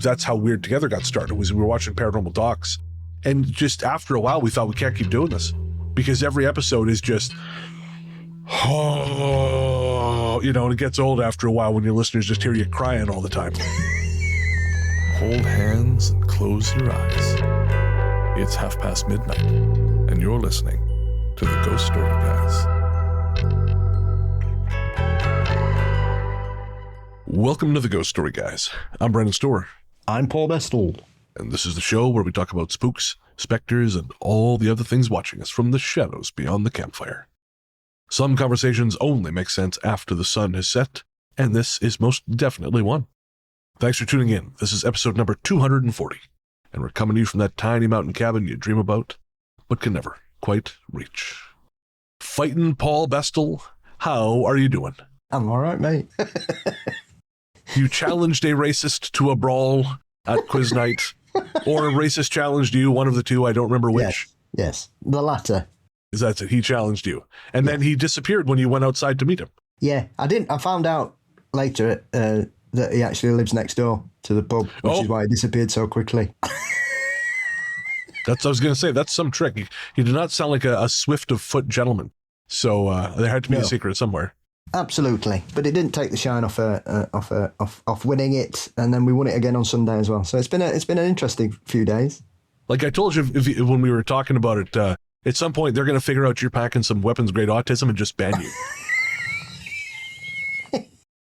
that's how Weird Together got started, was we were watching Paranormal Docs. And just after a while, we thought we can't keep doing this because every episode is just, and it gets old after a while when your listeners just hear you crying all the time. Hold hands and close your eyes. It's midnight, and you're listening to the Ghost Story Guys. Welcome to the Ghost Story Guys. I'm Brennan Storr. I'm Paul Bestel. And this is the show where we talk about spooks, specters, and all the other things watching us from the shadows beyond the campfire. Some conversations only make sense after the sun has set, and this is most definitely one. Thanks for tuning in. This is episode number 240, and we're coming to you from that tiny mountain cabin you dream about, but can never quite reach. Fightin' Paul Bestel, how are you doing? I'm all right, mate. You challenged a racist to a brawl at quiz night, or a racist challenged you, one of the two, I don't remember which. Yes, the latter. That's it, he challenged you. And then he disappeared when you went outside to meet him. Yeah, I found out later that he actually lives next door to the pub, which is why he disappeared so quickly. I was going to say, that's some trick. He did not sound like a swift of foot gentleman. So there had to be a secret somewhere. Absolutely, but it didn't take the shine off winning it, and then we won it again on Sunday as well. So it's been an interesting few days. Like I told you when we were talking about it, at some point they're going to figure out you're packing some weapons grade autism and just ban you.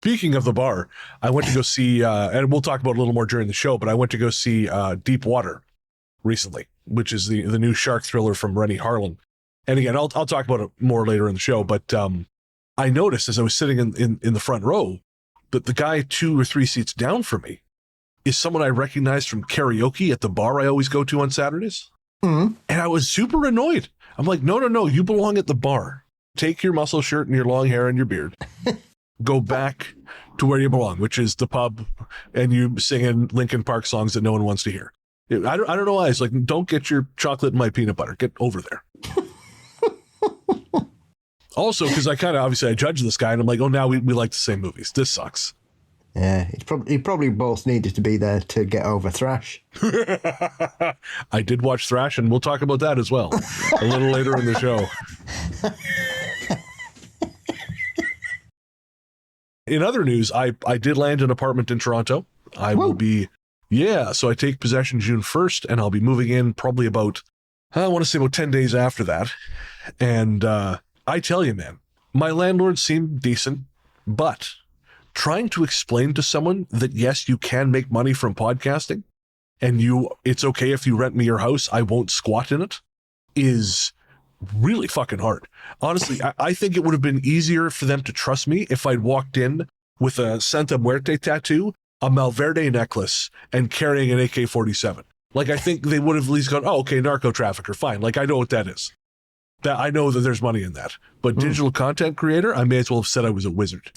Speaking of the bar, I went to go see, and we'll talk about it a little more during the show, but I went to go see Deep Water recently, which is the new shark thriller from Rennie Harlan. And again, I'll talk about it more later in the show, but I noticed as I was sitting in the front row that the guy 2 or 3 seats down from me is someone I recognized from karaoke at the bar I always go to on Saturdays. Mm-hmm. And I was super annoyed. I'm like, no, you belong at the bar. Take your muscle shirt and your long hair and your beard. Go back to where you belong, which is the pub, and you singing Linkin Park songs that no one wants to hear. I don't know why. It's like, don't get your chocolate in my peanut butter. Get over there. Also, because I judge this guy, and I'm like, oh, now we like the same movies. This sucks. Yeah, he probably both needed to be there to get over Thrash. I did watch Thrash, and we'll talk about that as well a little later in the show. In other news, I did land an apartment in Toronto. Will be, so I take possession June 1st, and I'll be moving in probably about 10 days after that. And I tell you, man, my landlord seemed decent, but trying to explain to someone that, yes, you can make money from podcasting, and it's okay if you rent me your house, I won't squat in it, is really fucking hard. Honestly, I think it would have been easier for them to trust me if I'd walked in with a Santa Muerte tattoo, a Malverde necklace, and carrying an AK-47. Like, I think they would have at least gone, oh, okay, narco trafficker, fine. Like, I know what that is. That I know that there's money in that. But digital content creator, I may as well have said I was a wizard.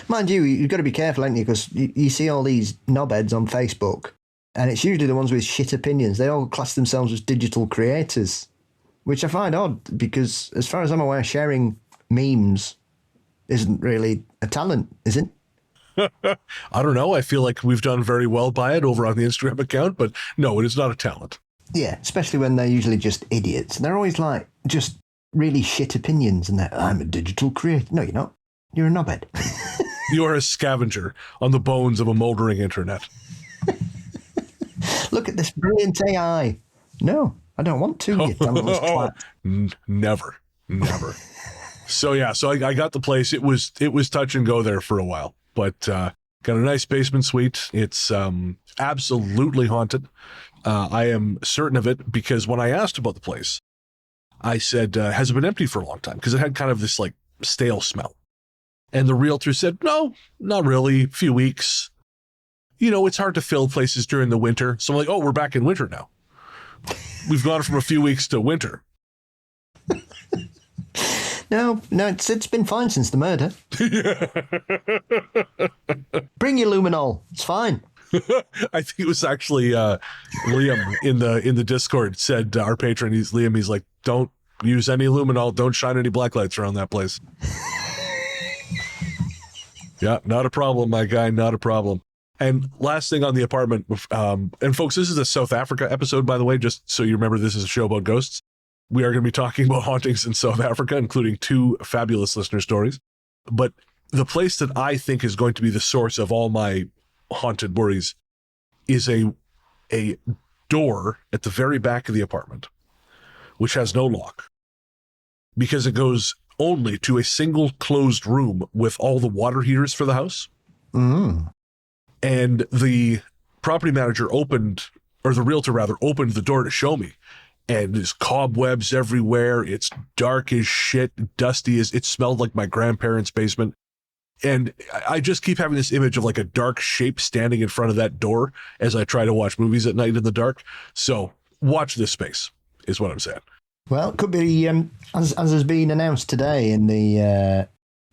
Mind you, you've got to be careful, ain't you? Because you see all these knobheads on Facebook, and it's usually the ones with shit opinions. They all class themselves as digital creators, which I find odd because, as far as I'm aware, sharing memes isn't really a talent, is it? I don't know. I feel like we've done very well by it over on the Instagram account, but no, it is not a talent. Yeah, especially when they're usually just idiots. They're always like just really shit opinions, and I'm a digital creator. No, you're not. You're a knobhead. You are a scavenger on the bones of a moldering internet. Look at this brilliant AI. No, I don't want to. You talentless twat. Never. So I got the place. It was touch and go there for a while, but got a nice basement suite. It's absolutely haunted. I am certain of it because when I asked about the place, I said, has it been empty for a long time? Because it had kind of this like stale smell. And the realtor said, no, not really, a few weeks. It's hard to fill places during the winter. So I'm like, oh, we're back in winter now. We've gone from a few weeks to winter. No, it's been fine since the murder. Bring your luminol. It's fine. I think it was actually Liam in the Discord said, our patron, he's like, don't use any luminol, don't shine any black lights around that place. Yeah, not a problem, my guy, not a problem. And last thing on the apartment, and folks, this is a South Africa episode, by the way, just so you remember this is a show about ghosts. We are going to be talking about hauntings in South Africa, including 2 fabulous listener stories. But the place that I think is going to be the source of all my haunted worries is a door at the very back of the apartment, which has no lock, because it goes only to a single closed room with all the water heaters for the house. Mm. And the property manager opened, or the realtor rather, opened the door to show me. And there's cobwebs everywhere. It's dark as shit, dusty as it smelled like my grandparents' basement. And I just keep having this image of like a dark shape standing in front of that door as I try to watch movies at night in the dark. So watch this space, is what I'm saying. Well, it could be, as has been announced today in the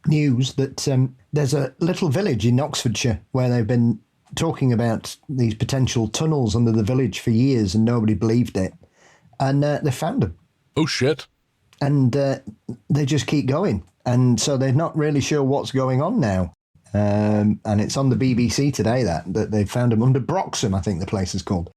news, that there's a little village in Oxfordshire where they've been talking about these potential tunnels under the village for years and nobody believed it. And they found them. Oh, shit. And they just keep going. And so they're not really sure what's going on now. And it's on the BBC today that they found them under Broxham, I think the place is called.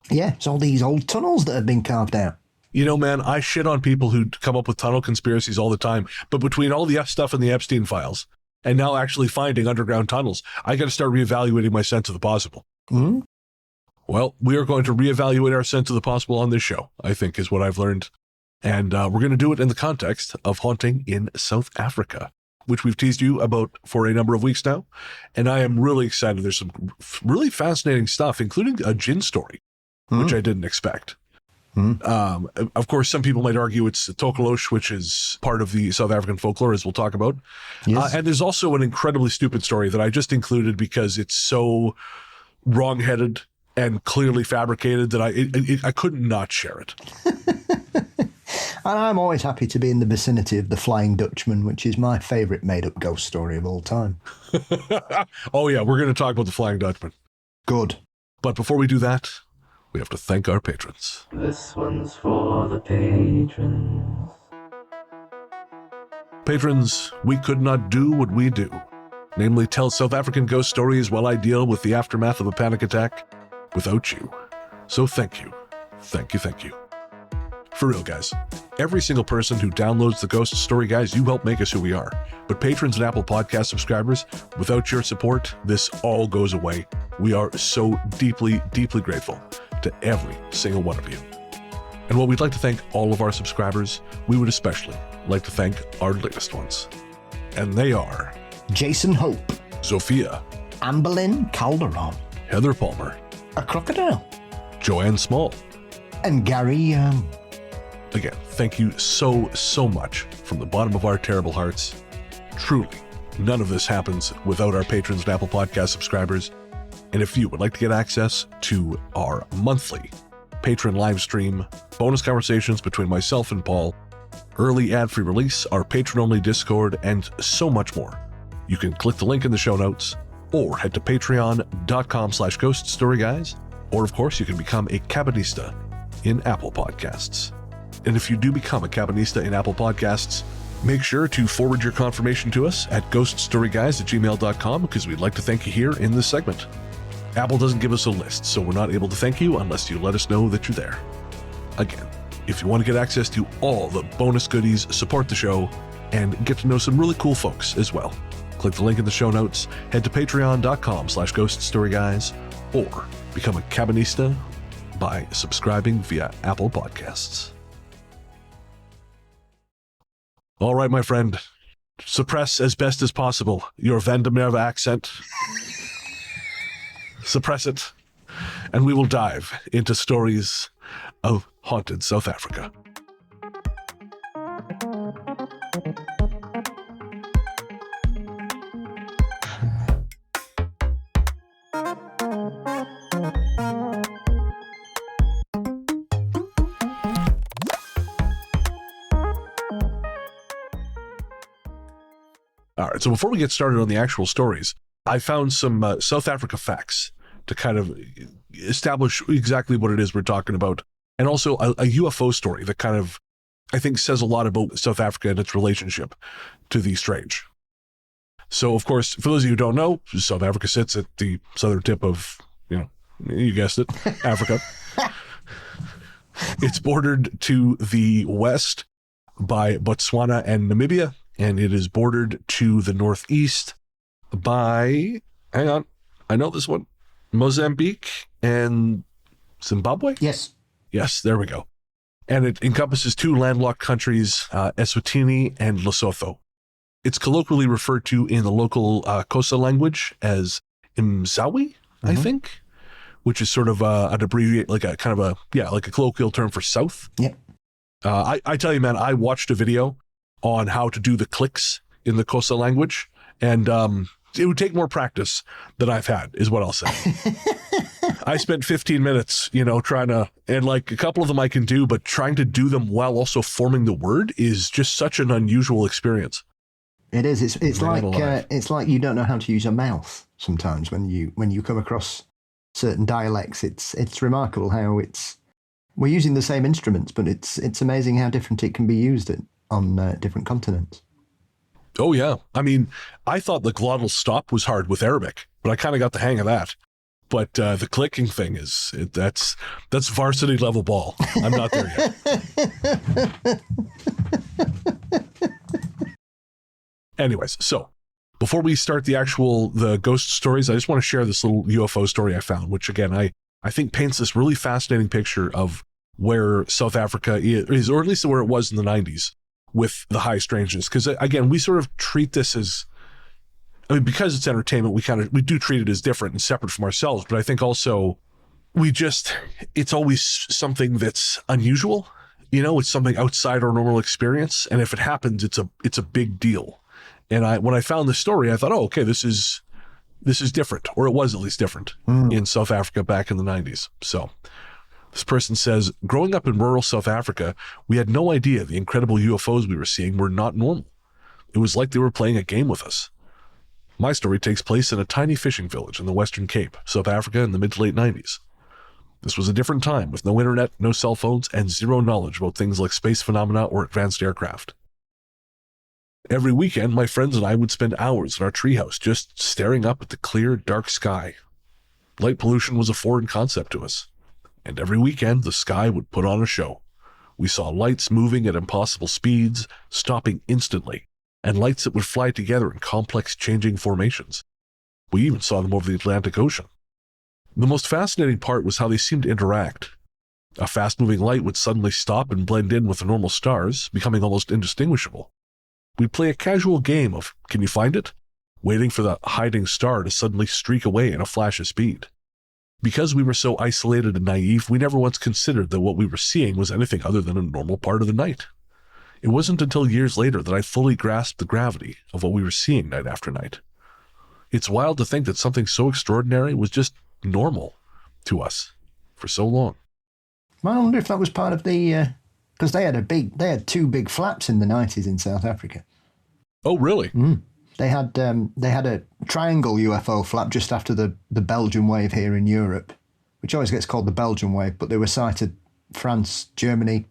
Yeah, it's all these old tunnels that have been carved out. You know, man, I shit on people who come up with tunnel conspiracies all the time. But between all the stuff in the Epstein files and now actually finding underground tunnels, I got to start reevaluating my sense of the possible. Mm-hmm. Well, we are going to reevaluate our sense of the possible on this show, I think, is what I've learned. And we're going to do it in the context of haunting in South Africa, which we've teased you about for a number of weeks now. And I am really excited. There's some really fascinating stuff, including a Djinn story, which I didn't expect. Of course, some people might argue it's Tokoloshe, which is part of the South African folklore, as we'll talk about. Yes. And there's also an incredibly stupid story that I just included because it's so wrong-headed and clearly fabricated that I couldn't not share it. And I'm always happy to be in the vicinity of the Flying Dutchman, which is my favourite made-up ghost story of all time. Oh, yeah, we're going to talk about the Flying Dutchman. Good. But before we do that, we have to thank our patrons. This one's for the patrons. Patrons, we could not do what we do, namely tell South African ghost stories while I deal with the aftermath of a panic attack without you. So thank you. Thank you, thank you. For real, guys. Every single person who downloads the Ghost Story Guys, you help make us who we are. But patrons and Apple Podcast subscribers, without your support, this all goes away. We are so deeply, deeply grateful to every single one of you. And while we'd like to thank all of our subscribers, we would especially like to thank our latest ones. And they are Jason Hope, Sophia, Amberlynn Calderon, Heather Palmer, a crocodile, Joanne Small. and Gary Again, thank you so, so much from the bottom of our terrible hearts. Truly, none of this happens without our patrons and Apple Podcast subscribers. And if you would like to get access to our monthly patron live stream, bonus conversations between myself and Paul, early ad-free release, our patron-only Discord, and so much more, you can click the link in the show notes or head to patreon.com/ghoststoryguys. Or, of course, you can become a Cabinista in Apple Podcasts. And if you do become a Cabinista in Apple Podcasts, make sure to forward your confirmation to us at ghoststoryguys@gmail.com because we'd like to thank you here in this segment. Apple doesn't give us a list, so we're not able to thank you unless you let us know that you're there. Again, if you want to get access to all the bonus goodies, support the show, and get to know some really cool folks as well, click the link in the show notes, head to patreon.com/ghoststoryguys, or become a Cabinista by subscribing via Apple Podcasts. All right, my friend, suppress as best as possible your Van der Merwe accent. Suppress it, and we will dive into stories of haunted South Africa. All right, so before we get started on the actual stories, I found some South Africa facts to kind of establish exactly what it is we're talking about, and also a UFO story that kind of, I think, says a lot about South Africa and its relationship to the strange. So, of course, for those of you who don't know, South Africa sits at the southern tip of, you guessed it, Africa. It's bordered to the west by Botswana and Namibia, and it is bordered to the northeast by, hang on, I know this one, Mozambique and Zimbabwe? Yes. Yes, there we go. And it encompasses two landlocked countries, Eswatini and Lesotho. It's colloquially referred to in the local Xhosa language as Mzawi, I think, which is sort of an abbreviate, like a kind of like a colloquial term for south. Yep. I tell you, man, I watched a video on how to do the clicks in the Xhosa language, and it would take more practice than I've had, is what I'll say. I spent 15 minutes, trying to, and like a couple of them I can do, but trying to do them while also forming the word is just such an unusual experience. It is. It's like you don't know how to use your mouth sometimes when you come across certain dialects. It's remarkable how we're using the same instruments, but it's amazing how different it can be used on different continents. Oh yeah, I mean, I thought the glottal stop was hard with Arabic, but I kind of got the hang of that. But the clicking thing that's varsity level ball. I'm not there yet. Anyways, so before we start the ghost stories, I just want to share this little UFO story I found, which again, I think paints this really fascinating picture of where South Africa is, or at least where it was in the 90s with the high strangeness. Because again, we sort of treat this as, because it's entertainment, we do treat it as different and separate from ourselves. But I think also it's always something that's unusual. It's something outside our normal experience. And if it happens, it's a big deal. And when I found this story, I thought, oh, okay, this is different, or it was at least different in South Africa back in the 90s. So this person says, growing up in rural South Africa, we had no idea the incredible UFOs we were seeing were not normal. It was like they were playing a game with us. My story takes place in a tiny fishing village in the Western Cape, South Africa, in the mid to late 90s. This was a different time with no internet, no cell phones, and zero knowledge about things like space phenomena or advanced aircraft. Every weekend, my friends and I would spend hours in our treehouse just staring up at the clear, dark sky. Light pollution was a foreign concept to us. And every weekend, the sky would put on a show. We saw lights moving at impossible speeds, stopping instantly, and lights that would fly together in complex changing formations. We even saw them over the Atlantic Ocean. The most fascinating part was how they seemed to interact. A fast-moving light would suddenly stop and blend in with the normal stars, becoming almost indistinguishable. We'd play a casual game of, can you find it? Waiting for the hiding star to suddenly streak away in a flash of speed. Because we were so isolated and naive, we never once considered that what we were seeing was anything other than a normal part of the night. It wasn't until years later that I fully grasped the gravity of what we were seeing night after night. It's wild to think that something so extraordinary was just normal to us for so long. I wonder if that was part of the... Because they had two big flaps in the 90s in South Africa. Oh, really? They had a triangle UFO flap just after the Belgian wave here in Europe, which always gets called the Belgian wave, but they were sighted France, Germany,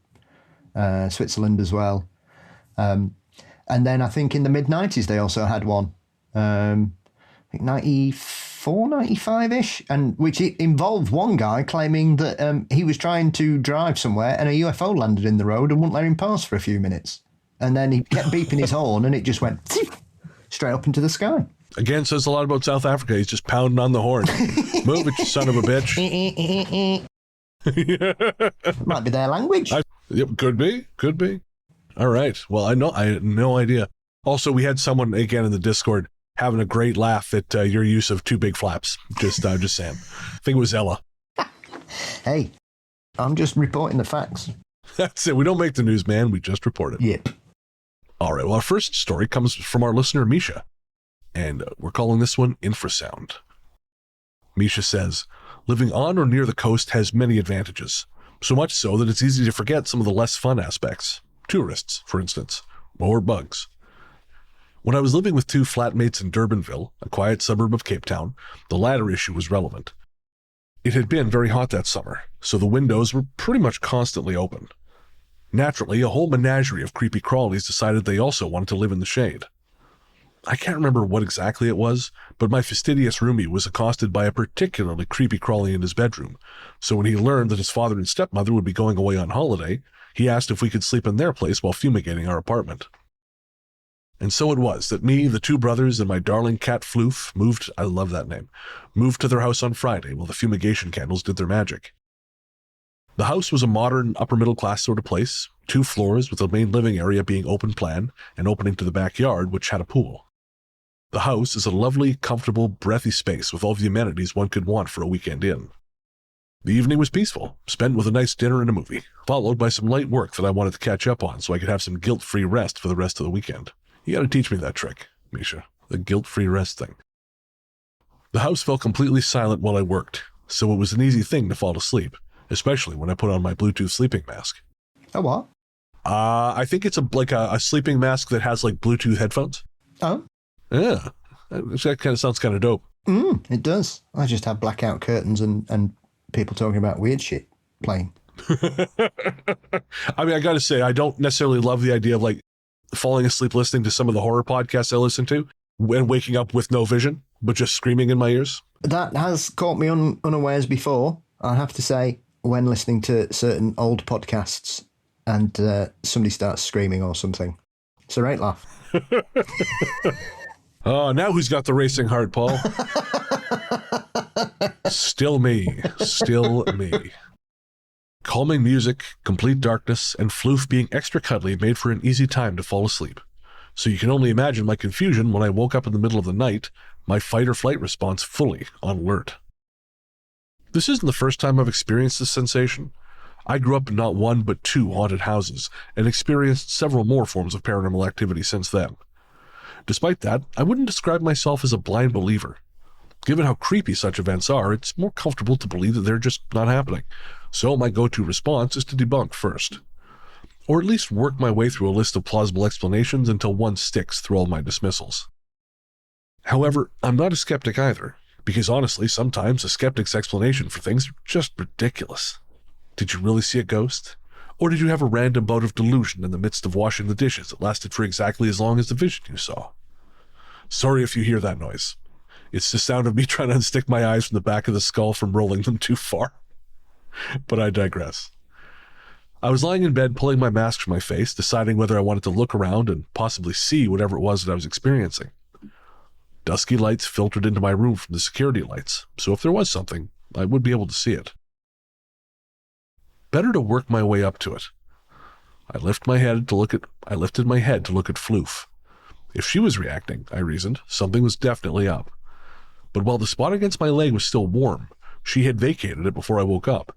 Switzerland as well. And then I think in the mid-90s they also had one, I think 94, 95-ish, and which involved one guy claiming that he was trying to drive somewhere and a UFO landed in the road and wouldn't let him pass for a few minutes. And then he kept beeping his horn and it just went straight up into the sky. Again, says a lot about South Africa. He's just pounding on the horn. Move it, you son of a bitch. Might be their language. Could be. All right. Well, I had no idea. Also, we had someone, again, in the Discord having a great laugh at your use of two big flaps. Just saying. I think it was Ella. Hey, I'm just reporting the facts. That's it. We don't make the news, man. We just report it. Yep. All right. Well, our first story comes from our listener, Misha. And we're calling this one Infrasound. Misha says, living on or near the coast has many advantages. So much so that it's easy to forget some of the less fun aspects. Tourists, for instance, or bugs. When I was living with two flatmates in Durbanville, a quiet suburb of Cape Town, the latter issue was relevant. It had been very hot that summer, so the windows were pretty much constantly open. Naturally, a whole menagerie of creepy crawlies decided they also wanted to live in the shade. I can't remember what exactly it was, but my fastidious roomie was accosted by a particularly creepy crawly in his bedroom. So when he learned that his father and stepmother would be going away on holiday, he asked if we could sleep in their place while fumigating our apartment. And so it was that me, the two brothers, and my darling cat Floof I love that name, moved to their house on Friday while the fumigation candles did their magic. The house was a modern, upper-middle-class sort of place, 2 floors with the main living area being open plan and opening to the backyard, which had a pool. The house is a lovely, comfortable, breathy space with all the amenities one could want for a weekend in. The evening was peaceful, spent with a nice dinner and a movie, followed by some light work that I wanted to catch up on so I could have some guilt-free rest for the rest of the weekend. You gotta teach me that trick, Misha, the guilt-free rest thing. The house felt completely silent while I worked, so it was an easy thing to fall asleep, especially when I put on my Bluetooth sleeping mask. A what? I think it's a sleeping mask that has like Bluetooth headphones. Oh? Yeah, that kind of sounds kind of dope. It does. I just have blackout curtains and people talking about weird shit playing. I mean, I gotta say, I don't necessarily love the idea of like falling asleep listening to some of the horror podcasts I listen to and waking up with no vision, but just screaming in my ears. That has caught me unawares before, I have to say, when listening to certain old podcasts and somebody starts screaming or something. It's a great laugh. Oh, now who's got the racing heart, Paul? Still me. Still me. Calming music, complete darkness, and Floof being extra cuddly made for an easy time to fall asleep. So you can only imagine my confusion when I woke up in the middle of the night, my fight or flight response fully on alert. This isn't the first time I've experienced this sensation. I grew up in not 1 but 2 haunted houses and experienced several more forms of paranormal activity since then. Despite that, I wouldn't describe myself as a blind believer. Given how creepy such events are, it's more comfortable to believe that they're just not happening. So my go-to response is to debunk first. Or at least work my way through a list of plausible explanations until one sticks through all my dismissals. However, I'm not a skeptic either, because honestly, sometimes a skeptic's explanation for things are just ridiculous. Did you really see a ghost? Or did you have a random bout of delusion in the midst of washing the dishes that lasted for exactly as long as the vision you saw? Sorry if you hear that noise. It's the sound of me trying to unstick my eyes from the back of the skull from rolling them too far. But I digress. I was lying in bed pulling my mask from my face, deciding whether I wanted to look around and possibly see whatever it was that I was experiencing. Dusky lights filtered into my room from the security lights, so if there was something, I would be able to see it. Better to work my way up to it. I lifted my head to look at Floof. If she was reacting, I reasoned, something was definitely up. But while the spot against my leg was still warm, she had vacated it before I woke up.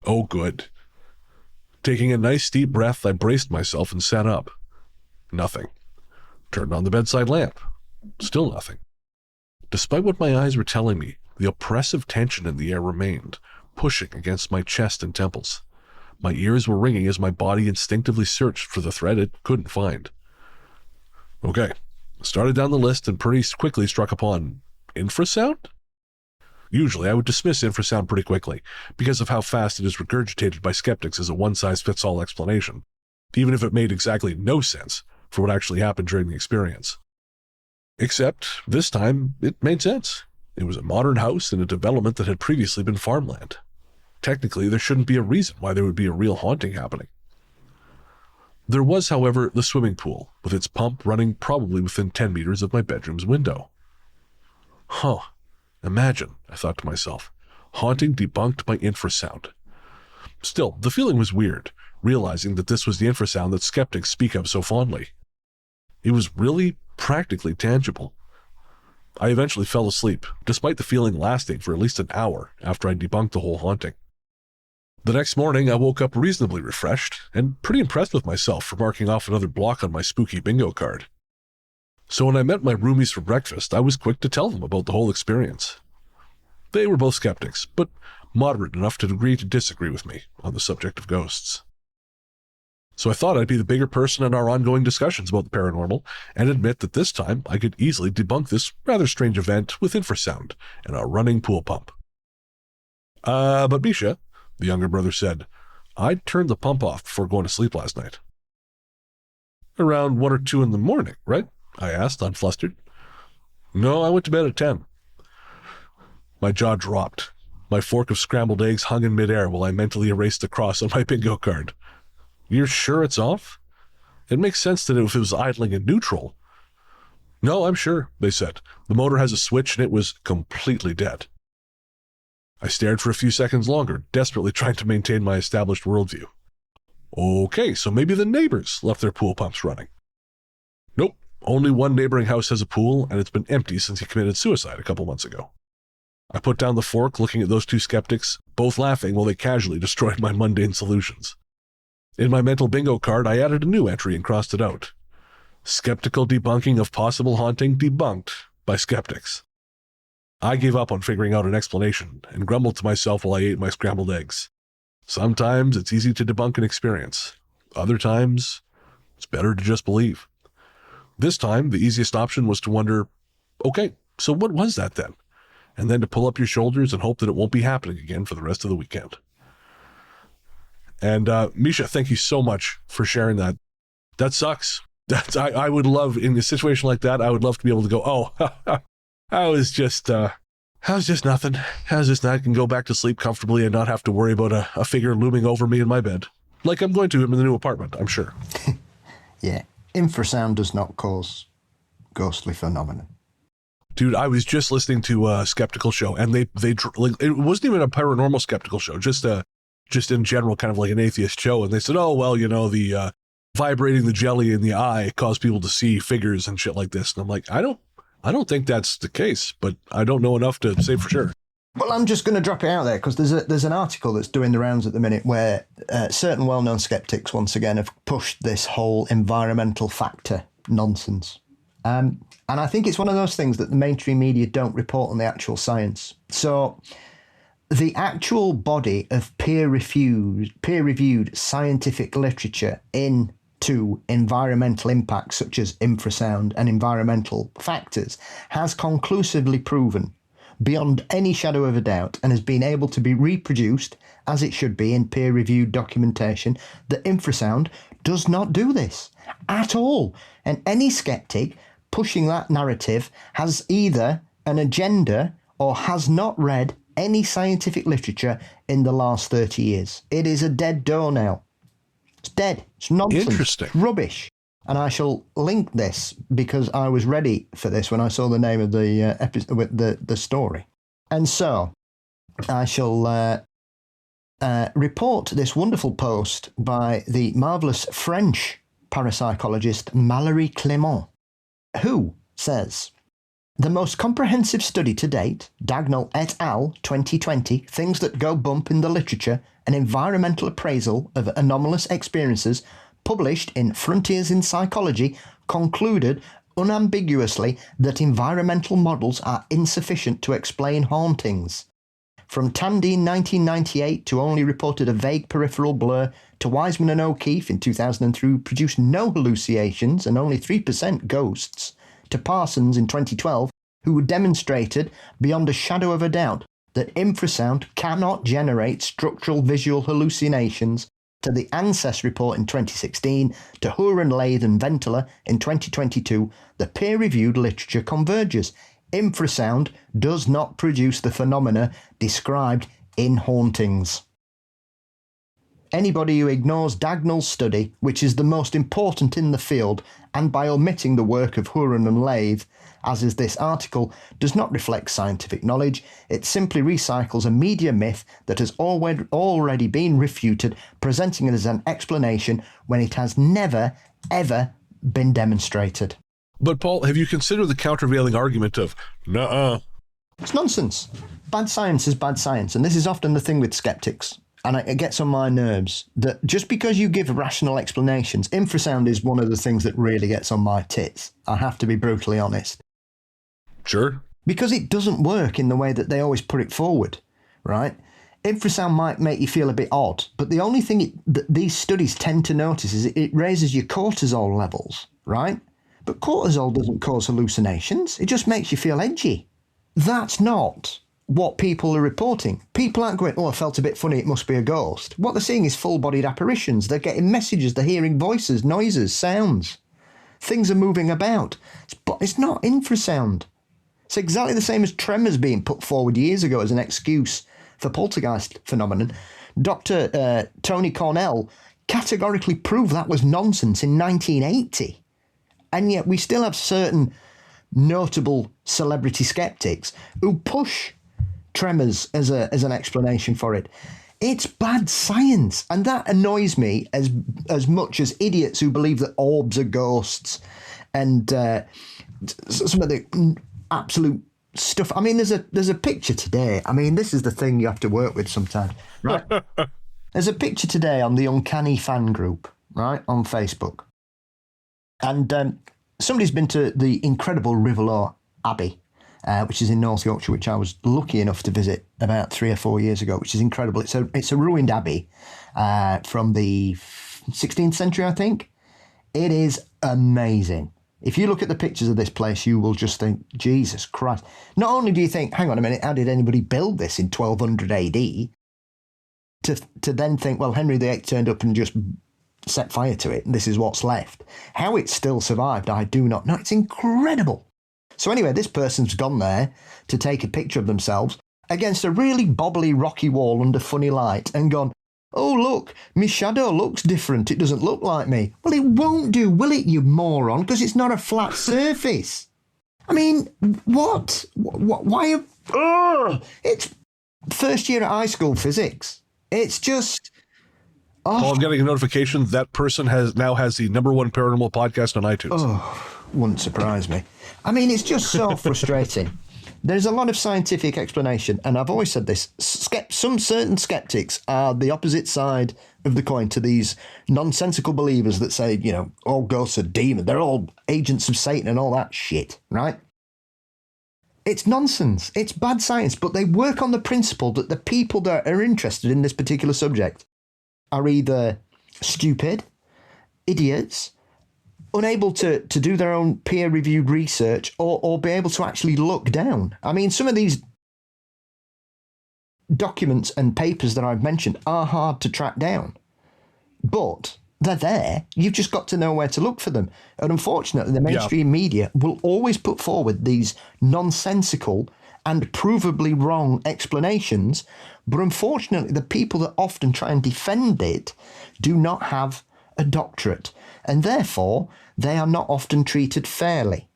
Oh, good. Taking a nice deep breath, I braced myself and sat up. Nothing. Turned on the bedside lamp. Still nothing. Despite what my eyes were telling me, the oppressive tension in the air remained, pushing against my chest and temples. My ears were ringing as my body instinctively searched for the thread it couldn't find. Okay, started down the list and pretty quickly struck upon infrasound? Usually I would dismiss infrasound pretty quickly, because of how fast it is regurgitated by skeptics as a one-size-fits-all explanation, even if it made exactly no sense for what actually happened during the experience. Except, this time, it made sense. It was a modern house in a development that had previously been farmland. Technically, there shouldn't be a reason why there would be a real haunting happening. There was, however, the swimming pool, with its pump running probably within 10 meters of my bedroom's window. Huh. Imagine, I thought to myself, haunting debunked by infrasound. Still, the feeling was weird, realizing that this was the infrasound that skeptics speak of so fondly. It was really practically tangible. I eventually fell asleep, despite the feeling lasting for at least an hour after I debunked the whole haunting. The next morning, I woke up reasonably refreshed and pretty impressed with myself for marking off another block on my spooky bingo card. So when I met my roomies for breakfast, I was quick to tell them about the whole experience. They were both skeptics, but moderate enough to agree to disagree with me on the subject of ghosts. So I thought I'd be the bigger person in our ongoing discussions about the paranormal and admit that this time I could easily debunk this rather strange event with infrasound and a running pool pump. But Misha, the younger brother said, I'd turned the pump off before going to sleep last night. Around 1 or 2 in the morning, right? I asked, unflustered. No, I went to bed at 10. My jaw dropped. My fork of scrambled eggs hung in midair while I mentally erased the cross on my bingo card. You're sure it's off? It makes sense that if it was idling in neutral. No, I'm sure, they said. The motor has a switch and it was completely dead. I stared for a few seconds longer, desperately trying to maintain my established worldview. Okay, so maybe the neighbors left their pool pumps running. Nope, only one neighboring house has a pool, and it's been empty since he committed suicide a couple months ago. I put down the fork, looking at those two skeptics, both laughing while they casually destroyed my mundane solutions. In my mental bingo card, I added a new entry and crossed it out. Skeptical debunking of possible haunting debunked by skeptics. I gave up on figuring out an explanation and grumbled to myself while I ate my scrambled eggs. Sometimes it's easy to debunk an experience. Other times, it's better to just believe. This time, the easiest option was to wonder, okay, so what was that then? And then to pull up your shoulders and hope that it won't be happening again for the rest of the weekend. And Misha, thank you so much for sharing that. That sucks. I would love, in a situation like that, I would love to be able to go, oh, I was just nothing. I was just, I can go back to sleep comfortably and not have to worry about a figure looming over me in my bed. Like I'm going to in the new apartment, I'm sure. Yeah. Infrasound does not cause ghostly phenomena. Dude, I was just listening to a skeptical show, and they like, it wasn't even a paranormal skeptical show, just in general, kind of like an atheist show. And they said, oh, well, the vibrating the jelly in the eye caused people to see figures and shit like this. And I'm like, I don't think that's the case, but I don't know enough to say for sure. Well, I'm just going to drop it out there because there's an article that's doing the rounds at the minute where certain well-known skeptics once again have pushed this whole environmental factor nonsense. And I think it's one of those things that the mainstream media don't report on the actual science. So the actual body of peer-reviewed scientific literature into environmental impacts such as infrasound and environmental factors has conclusively proven beyond any shadow of a doubt and has been able to be reproduced as it should be in peer-reviewed documentation that infrasound does not do this at all. And any skeptic pushing that narrative has either an agenda or has not read any scientific literature in the last 30 years. It is a dead door now. It's dead. It's nonsense. Interesting. It's rubbish. And I shall link this because I was ready for this when I saw the name of the episode, the story. And so I shall report this wonderful post by the marvellous French parapsychologist Mallory Clément, who says, the most comprehensive study to date, Dagnall et al. 2020, Things That Go Bump in the Literature, an environmental appraisal of anomalous experiences, published in Frontiers in Psychology, concluded unambiguously that environmental models are insufficient to explain hauntings. From Tandy in 1998 to only reported a vague peripheral blur, to Wiseman and O'Keefe in 2003 produced no hallucinations and only 3% ghosts, to Parsons in 2012, who demonstrated beyond a shadow of a doubt that infrasound cannot generate structural visual hallucinations, to the ANSES report in 2016, to Huron, Lathe and Ventler in 2022, the peer-reviewed literature converges. Infrasound does not produce the phenomena described in hauntings. Anybody who ignores Dagnall's study, which is the most important in the field, and by omitting the work of Huron and Lathe, as is this article, does not reflect scientific knowledge. It simply recycles a media myth that has already been refuted, presenting it as an explanation when it has never, ever been demonstrated. But Paul, have you considered the countervailing argument of, nuh-uh? It's nonsense. Bad science is bad science, and this is often the thing with skeptics. And it gets on my nerves that just because you give rational explanations, infrasound is one of the things that really gets on my tits. I have to be brutally honest. Sure. Because it doesn't work in the way that they always put it forward, right? Infrasound might make you feel a bit odd, but the only thing that these studies tend to notice is it raises your cortisol levels, right? But cortisol doesn't cause hallucinations. It just makes you feel edgy. That's not what people are reporting. People aren't going, oh, I felt a bit funny, it must be a ghost. What they're seeing is full-bodied apparitions. They're getting messages, they're hearing voices, noises, sounds. things are moving about. It's not infrasound. It's exactly the same as tremors being put forward years ago as an excuse for poltergeist phenomenon. Dr. Tony Cornell categorically proved that was nonsense in 1980. And yet we still have certain notable celebrity skeptics who push tremors as an explanation for it. It's bad science, and that annoys me as much as idiots who believe that orbs are ghosts and some of the absolute stuff. I mean, there's a picture today. I mean, this is the thing you have to work with sometimes, right? There's a picture today on the Uncanny fan group, right, on Facebook. And somebody's been to the incredible Riverlow Abbey, which is in North Yorkshire, which I was lucky enough to visit about 3 or 4 years ago, which is incredible. It's a ruined abbey from the 16th century, I think. It is amazing. If you look at the pictures of this place, you will just think, Jesus Christ. Not only do you think, hang on a minute, how did anybody build this in 1200 AD? To then think, well, Henry VIII turned up and just set fire to it, and this is what's left. How it still survived, I do not know. It's incredible. So anyway, this person's gone there to take a picture of themselves against a really bobbly, rocky wall under funny light and gone, oh, look, my shadow looks different. It doesn't look like me. Well, it won't do, will it, you moron? Because it's not a flat surface. I mean, what? Why? It's first year at high school physics. It's just... Oh, I'm getting a notification that person now has the #1 paranormal podcast on iTunes. Oh, wouldn't surprise me. I mean, it's just so frustrating. There's a lot of scientific explanation, and I've always said this. Some certain skeptics are the opposite side of the coin to these nonsensical believers that say, you know, all ghosts are demons. They're all agents of Satan and all that shit, right? It's nonsense. It's bad science, but they work on the principle that the people that are interested in this particular subject are either stupid, idiots, unable to do their own peer-reviewed research or be able to actually look down. I mean, some of these documents and papers that I've mentioned are hard to track down, but they're there. You've just got to know where to look for them. And unfortunately, the mainstream media will always put forward these nonsensical and provably wrong explanations, but unfortunately, the people that often try and defend it do not have a doctorate, and therefore they are not often treated fairly.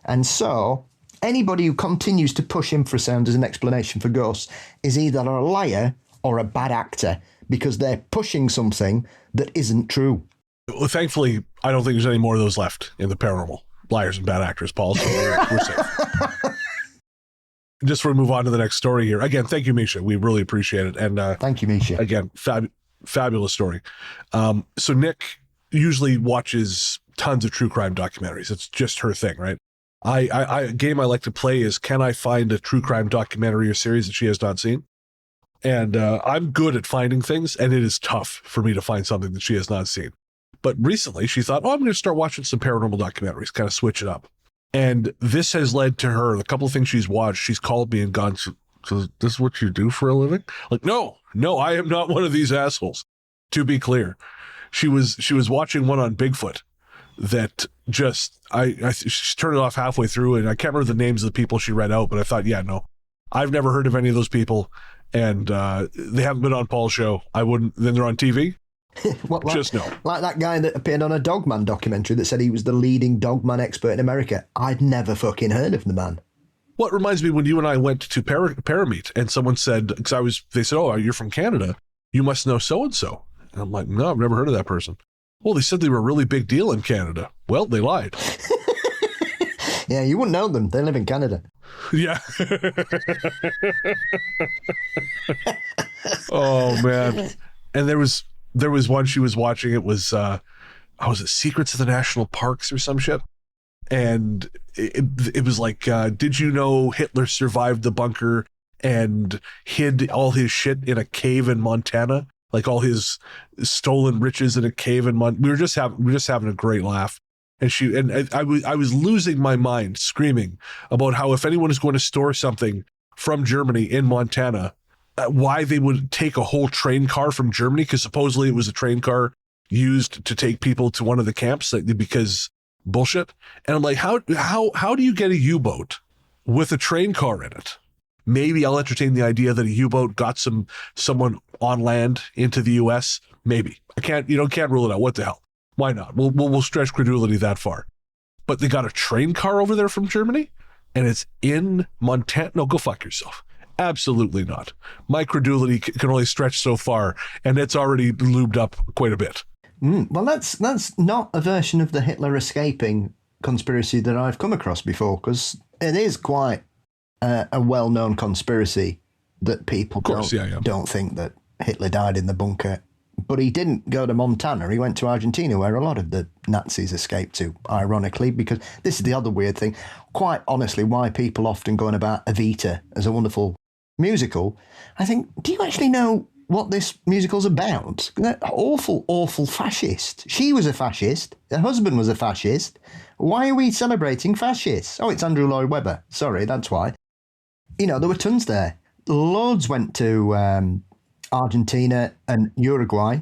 And so anybody who continues to push infrasound as an explanation for ghosts is either a liar or a bad actor, because they're pushing something that isn't true. Well, thankfully, I don't think there's any more of those left in the paranormal. Liars and bad actors, Paul, so we're safe. Just for move on to the next story here. Again, thank you, Misha. We really appreciate it. And thank you, Misha. Again, fabulous story. So Nick usually watches tons of true crime documentaries. It's just her thing, right? A game I like to play is, can I find a true crime documentary or series that she has not seen? And I'm good at finding things, and it is tough for me to find something that she has not seen. But recently she thought, I'm going to start watching some paranormal documentaries, kind of switch it up. And this has led to her, a couple of things she's watched, she's called me and gone, so this is what you do for a living? Like, no, I am not one of these assholes. To be clear, she was watching one on Bigfoot that just, she turned it off halfway through, and I can't remember the names of the people she read out, but I thought, yeah, no, I've never heard of any of those people, and they haven't been on Paul's show. I wouldn't, then they're on TV. Just no. Like that guy that appeared on a Dogman documentary that said he was the leading Dogman expert in America. I'd never fucking heard of the man. What reminds me, when you and I went to Parameet, and someone said, because they said, oh, you're from Canada, you must know so-and-so. And I'm like, no, I've never heard of that person. Well, they said they were a really big deal in Canada. Well, they lied. Yeah, you wouldn't know them. They live in Canada. Yeah. Oh, man. And there was one she was watching. It was, was it Secrets of the National Parks or some shit? And it was like, did you know Hitler survived the bunker and hid all his shit in a cave in Montana? Like all his stolen riches in a cave in Montana. We were just having a great laugh. And I was losing my mind screaming about how if anyone is going to store something from Germany in Montana, why they would take a whole train car from Germany, because supposedly it was a train car used to take people to one of the camps, because bullshit. And I'm like, how do you get a U-boat with a train car in it? Maybe I'll entertain the idea that a U-boat got someone on land into the U.S. Maybe. Can't rule it out. What the hell? Why not? We'll stretch credulity that far. But they got a train car over there from Germany, and it's in Montana. No, go fuck yourself. Absolutely not. My credulity can only stretch so far, and it's already lubed up quite a bit. Well, that's not a version of the Hitler escaping conspiracy that I've come across before, because it is quite a well-known conspiracy that people don't think that Hitler died in the bunker. But he didn't go to Montana. He went to Argentina, where a lot of the Nazis escaped to, ironically, because this is the other weird thing. Quite honestly, why people often go on about Evita as a wonderful musical, I think, do you actually know what this musical's about? That awful, awful fascist. She was a fascist. Her husband was a fascist. Why are we celebrating fascists? Oh, it's Andrew Lloyd Webber. Sorry, that's why. There were tons there. Loads went to Argentina and Uruguay.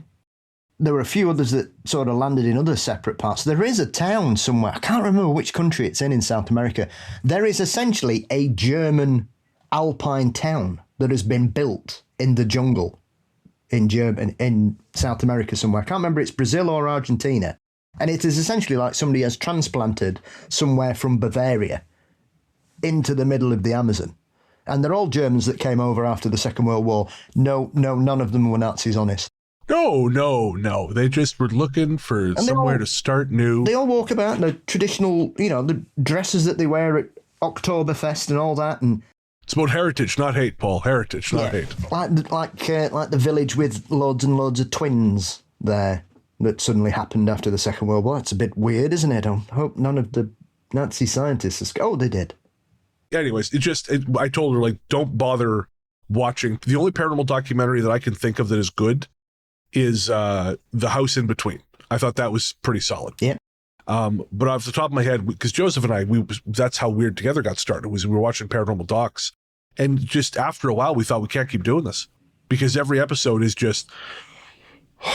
There were a few others that sort of landed in other separate parts. There is a town somewhere, I can't remember which country it's in South America. There is essentially a German alpine town that has been built in the jungle in South America somewhere. I can't remember, it's Brazil or Argentina. And it is essentially like somebody has transplanted somewhere from Bavaria into the middle of the Amazon. And they're all Germans that came over after the Second World War. No, none of them were Nazis, honest. No. They just were looking for somewhere to start new. They all walk about in the traditional, the dresses that they wear at Oktoberfest and all that. And it's about heritage, not hate, Paul. Heritage, not hate. Like the village with loads and loads of twins there that suddenly happened after the Second World War. It's a bit weird, isn't it? I hope none of the Nazi scientists... Oh, they did. Anyways, I told her, don't bother watching. The only paranormal documentary that I can think of that is good is The House in Between. I thought that was pretty solid. Yeah. But off the top of my head, because Joseph and I, that's how Weird Together got started, was we were watching paranormal docs. And just after a while, we thought we can't keep doing this because every episode is just,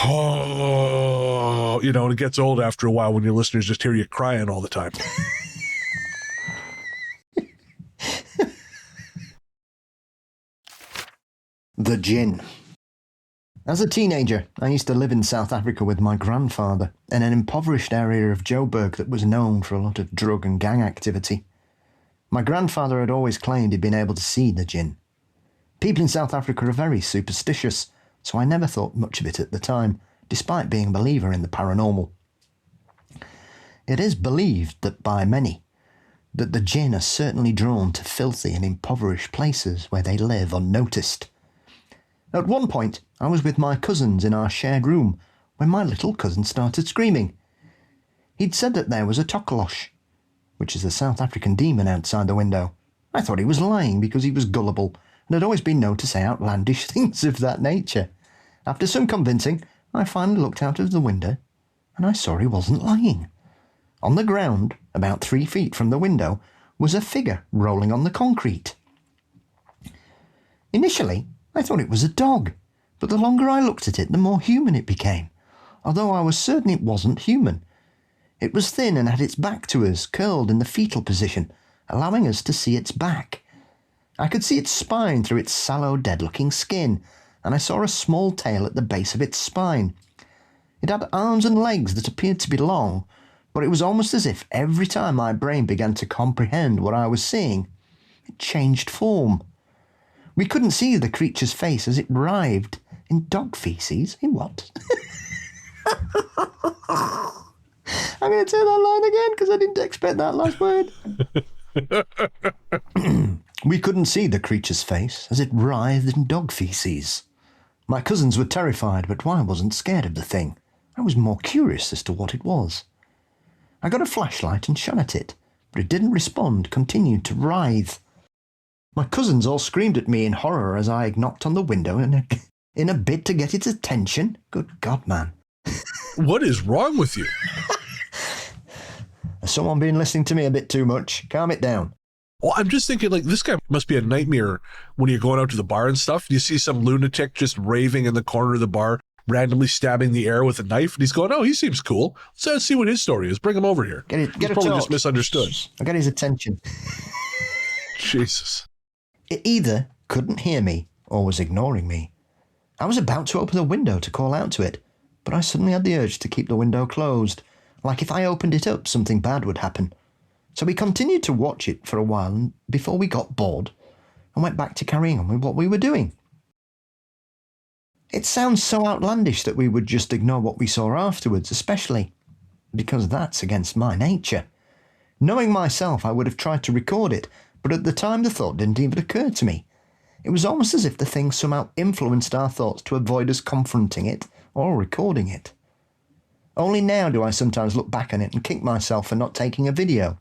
and it gets old after a while when your listeners just hear you crying all the time. The Djinn. As a teenager, I used to live in South Africa with my grandfather in an impoverished area of Joburg that was known for a lot of drug and gang activity. My grandfather had always claimed he'd been able to see the Djinn. People in South Africa are very superstitious, so I never thought much of it at the time, despite being a believer in the paranormal. It is believed that by many, that the Djinn are certainly drawn to filthy and impoverished places where they live unnoticed. At one point, I was with my cousins in our shared room when my little cousin started screaming. He'd said that there was a Tokoloshe, which is a South African demon, outside the window. I thought he was lying because he was gullible and had always been known to say outlandish things of that nature. After some convincing, I finally looked out of the window and I saw he wasn't lying. On the ground, about 3 feet from the window, was a figure rolling on the concrete. Initially, I thought it was a dog, but the longer I looked at it, the more human it became, although I was certain it wasn't human. It was thin and had its back to us, curled in the fetal position, allowing us to see its back. I could see its spine through its sallow, dead-looking skin, and I saw a small tail at the base of its spine. It had arms and legs that appeared to be long, but it was almost as if every time my brain began to comprehend what I was seeing, it changed form. We couldn't see the creature's face as it writhed in dog feces. In what? I'm going to say that line again because I didn't expect that last word. We couldn't see the creature's face as it writhed in dog feces. My cousins were terrified, but I wasn't scared of the thing. I was more curious as to what it was. I got a flashlight and shone at it, but it didn't respond, continued to writhe. My cousins all screamed at me in horror as I knocked on the window in a bid to get its attention. Good God, man. What is wrong with you? Has someone been listening to me a bit too much? Calm it down. Well, I'm just thinking, this guy must be a nightmare when you're going out to the bar and stuff. You see some lunatic just raving in the corner of the bar, randomly stabbing the air with a knife. And he's going, oh, he seems cool. Let's see what his story is. Bring him over here. He's probably just misunderstood. I got his attention. Jesus. It either couldn't hear me or was ignoring me. I was about to open the window to call out to it, but I suddenly had the urge to keep the window closed. Like if I opened it up, something bad would happen. So we continued to watch it for a while before we got bored and went back to carrying on with what we were doing. It sounds so outlandish that we would just ignore what we saw afterwards, especially because that's against my nature. Knowing myself, I would have tried to record it, but at the time the thought didn't even occur to me. It was almost as if the thing somehow influenced our thoughts to avoid us confronting it or recording it. Only now do I sometimes look back on it and kick myself for not taking a video.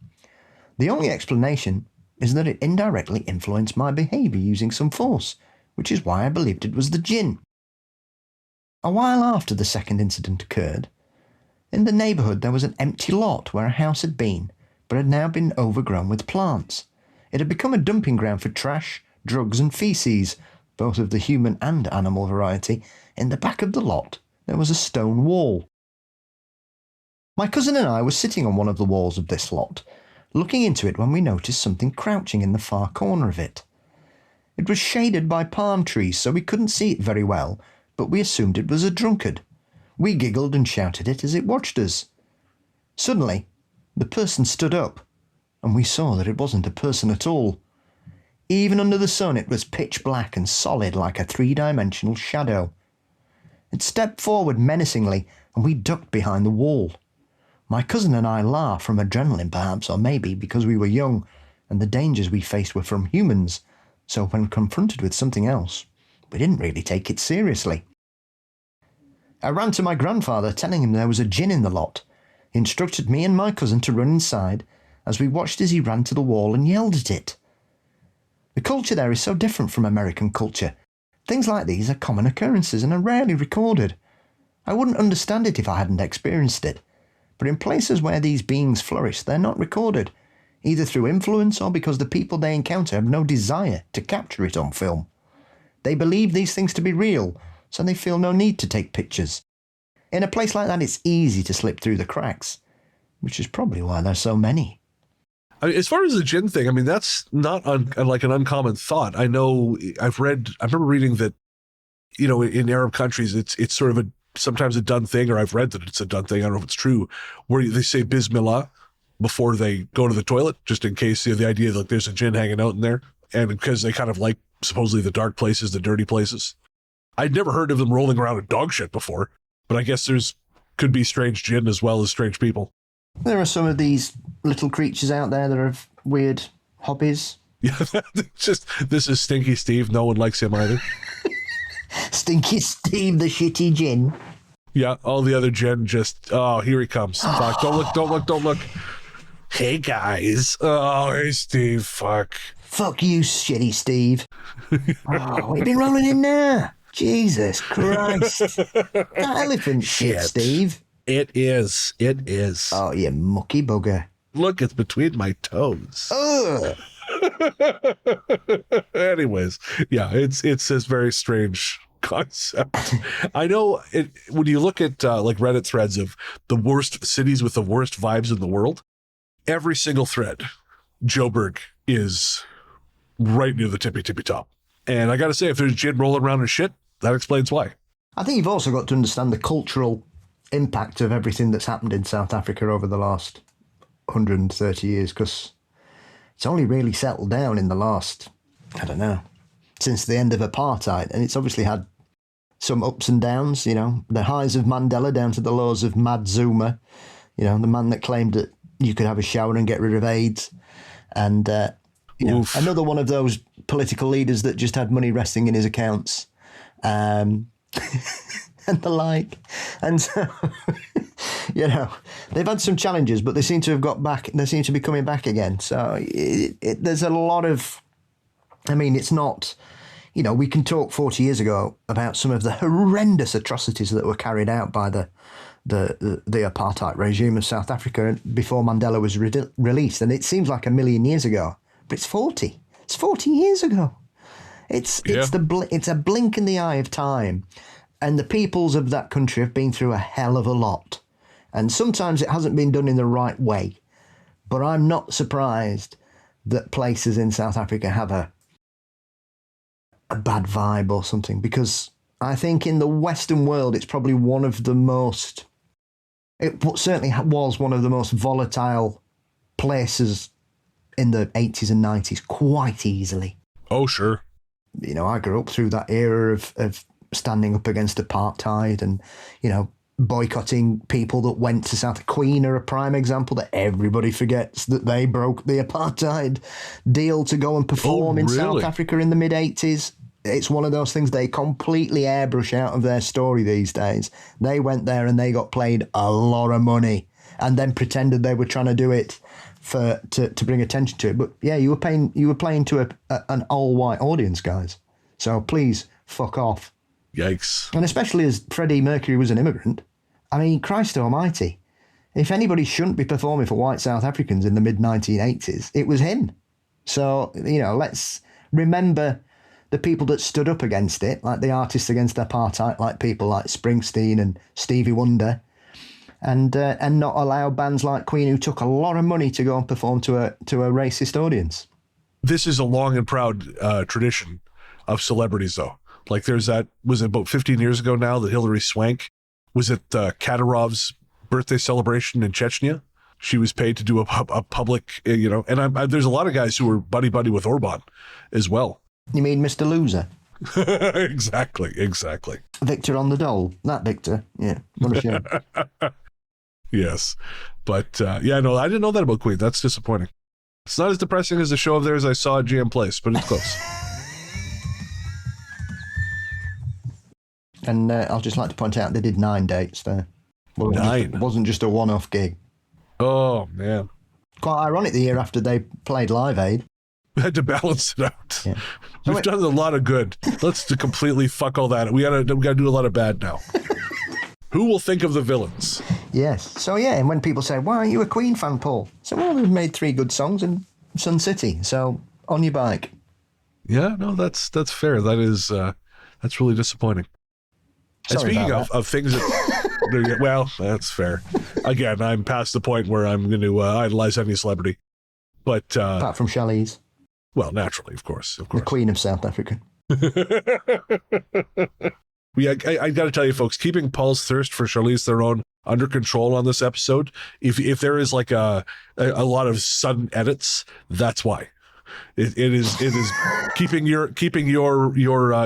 The only explanation is that it indirectly influenced my behaviour using some force, which is why I believed it was the Djinn. A while after the second incident occurred, in the neighbourhood there was an empty lot where a house had been, but had now been overgrown with plants. It had become a dumping ground for trash, drugs and feces, both of the human and animal variety. In the back of the lot there was a stone wall. My cousin and I were sitting on one of the walls of this lot, looking into it when we noticed something crouching in the far corner of it. It was shaded by palm trees, so we couldn't see it very well, but we assumed it was a drunkard. We giggled and shouted it as it watched us. Suddenly, the person stood up, and we saw that it wasn't a person at all. Even under the sun, it was pitch black and solid like a three-dimensional shadow. It stepped forward menacingly, and we ducked behind the wall. My cousin and I laughed from adrenaline perhaps, or maybe because we were young, and the dangers we faced were from humans, so when confronted with something else, we didn't really take it seriously. I ran to my grandfather, telling him there was a Djinn in the lot. He instructed me and my cousin to run inside, as we watched as he ran to the wall and yelled at it. The culture there is so different from American culture. Things like these are common occurrences and are rarely recorded. I wouldn't understand it if I hadn't experienced it, but in places where these beings flourish, they're not recorded, either through influence or because the people they encounter have no desire to capture it on film. They believe these things to be real, so they feel no need to take pictures. In a place like that, it's easy to slip through the cracks, which is probably why there's so many. I mean, as far as the Djinn thing, I mean, that's not like an uncommon thought. I know I remember reading that, you know, in Arab countries, it's sort of sometimes a done thing, or I've read that it's a done thing. I don't know if it's true, where they say Bismillah before they go to the toilet, just in case, you know, the idea that there's a Djinn hanging out in there. And because they kind of like supposedly the dark places, the dirty places. I'd never heard of them rolling around in dog shit before, but I guess could be strange Djinn as well as strange people. There are some of these little creatures out there that have weird hobbies. Yeah, this is Stinky Steve. No one likes him either. Stinky Steve, the shitty Djinn. Yeah, all the other Djinn just, oh, here he comes. Fuck, don't look. Hey, guys. Oh, hey, Steve, fuck. Fuck you, shitty Steve. Oh, what you been rolling in there? Jesus Christ. That elephant shit, Steve. It is. Oh, you mucky bugger. Look, it's between my toes. Ugh. Anyways, yeah, it's this very strange concept. I know when you look at like Reddit threads of the worst cities with the worst vibes in the world, every single thread, Joburg is right near the tippy top. And I got to say, if there's Djinn rolling around and shit, that explains why. I think you've also got to understand the cultural impact of everything that's happened in South Africa over the last 130 years, because it's only really settled down in the last, I don't know, since the end of apartheid. And it's obviously had some ups and downs, you know, the highs of Mandela down to the lows of Mad Zuma, you know, the man that claimed that you could have a shower and get rid of AIDS. And, you know, another one of those political leaders that just had money resting in his accounts. And the like. And so, you know, they've had some challenges, but they seem to have got back. They seem to be coming back again. So there's a lot of, I mean, it's not, you know, we can talk 40 years ago about some of the horrendous atrocities that were carried out by the apartheid regime of South Africa before Mandela was released. And it seems like a million years ago, but it's 40. It's 40 years ago. It's a blink in the eye of time. And the peoples of that country have been through a hell of a lot. And sometimes it hasn't been done in the right way. But I'm not surprised that places in South Africa have a bad vibe or something, because I think in the Western world, it's probably one of the most, it certainly was one of the most volatile places in the 80s and 90s, quite easily. Oh, sure. You know, I grew up through that era of standing up against apartheid and, you know, boycotting people that went to South. Queen are a prime example that everybody forgets that they broke the apartheid deal to go and perform in South Africa in the mid-80s. It's one of those things they completely airbrush out of their story these days. They went there and they got paid a lot of money and then pretended they were trying to do it to bring attention to it. But yeah, you were playing to an all-white audience, guys. So please fuck off. Yikes. And especially as Freddie Mercury was an immigrant. I mean, Christ almighty. If anybody shouldn't be performing for white South Africans in the mid-1980s, it was him. So, you know, let's remember the people that stood up against it, like the artists against apartheid, like people like Springsteen and Stevie Wonder, and not allow bands like Queen, who took a lot of money to go and perform to a racist audience. This is a long and proud tradition of celebrities, though. Like there's that, was it about 15 years ago now, that Hilary Swank was at Kadyrov's birthday celebration in Chechnya. She was paid to do a public, you know, and there's a lot of guys who were buddy with Orban as well. You mean Mr. Loser? Exactly. Victor on the dole. That Victor. Yeah. What a shame. Yes. But yeah, no, I didn't know that about Queen. That's disappointing. It's not as depressing as the show of theirs I saw at GM Place, but it's close. And I'll just like to point out they did 9 dates there. It wasn't just a one-off gig. Oh, man. Quite ironic the year after they played Live Aid. We had to balance it out. Yeah. We've done a lot of good. Let's completely fuck all that. We gotta do a lot of bad now. Who will think of the villains? Yes. So yeah, and when people say, "Why aren't you a Queen fan, Paul?" So well, we've made 3 good songs in Sun City. So on your bike. Yeah, no, that's fair. That is that's really disappointing. And speaking of things that, well, that's fair. Again, I'm past the point where I'm going to idolize any celebrity. But apart from Charlize. Well, naturally, of course. The Queen of South Africa. Yeah, I got to tell you, folks, keeping Paul's thirst for Charlize Theron under control on this episode, if there is like a lot of sudden edits, that's why. It is keeping your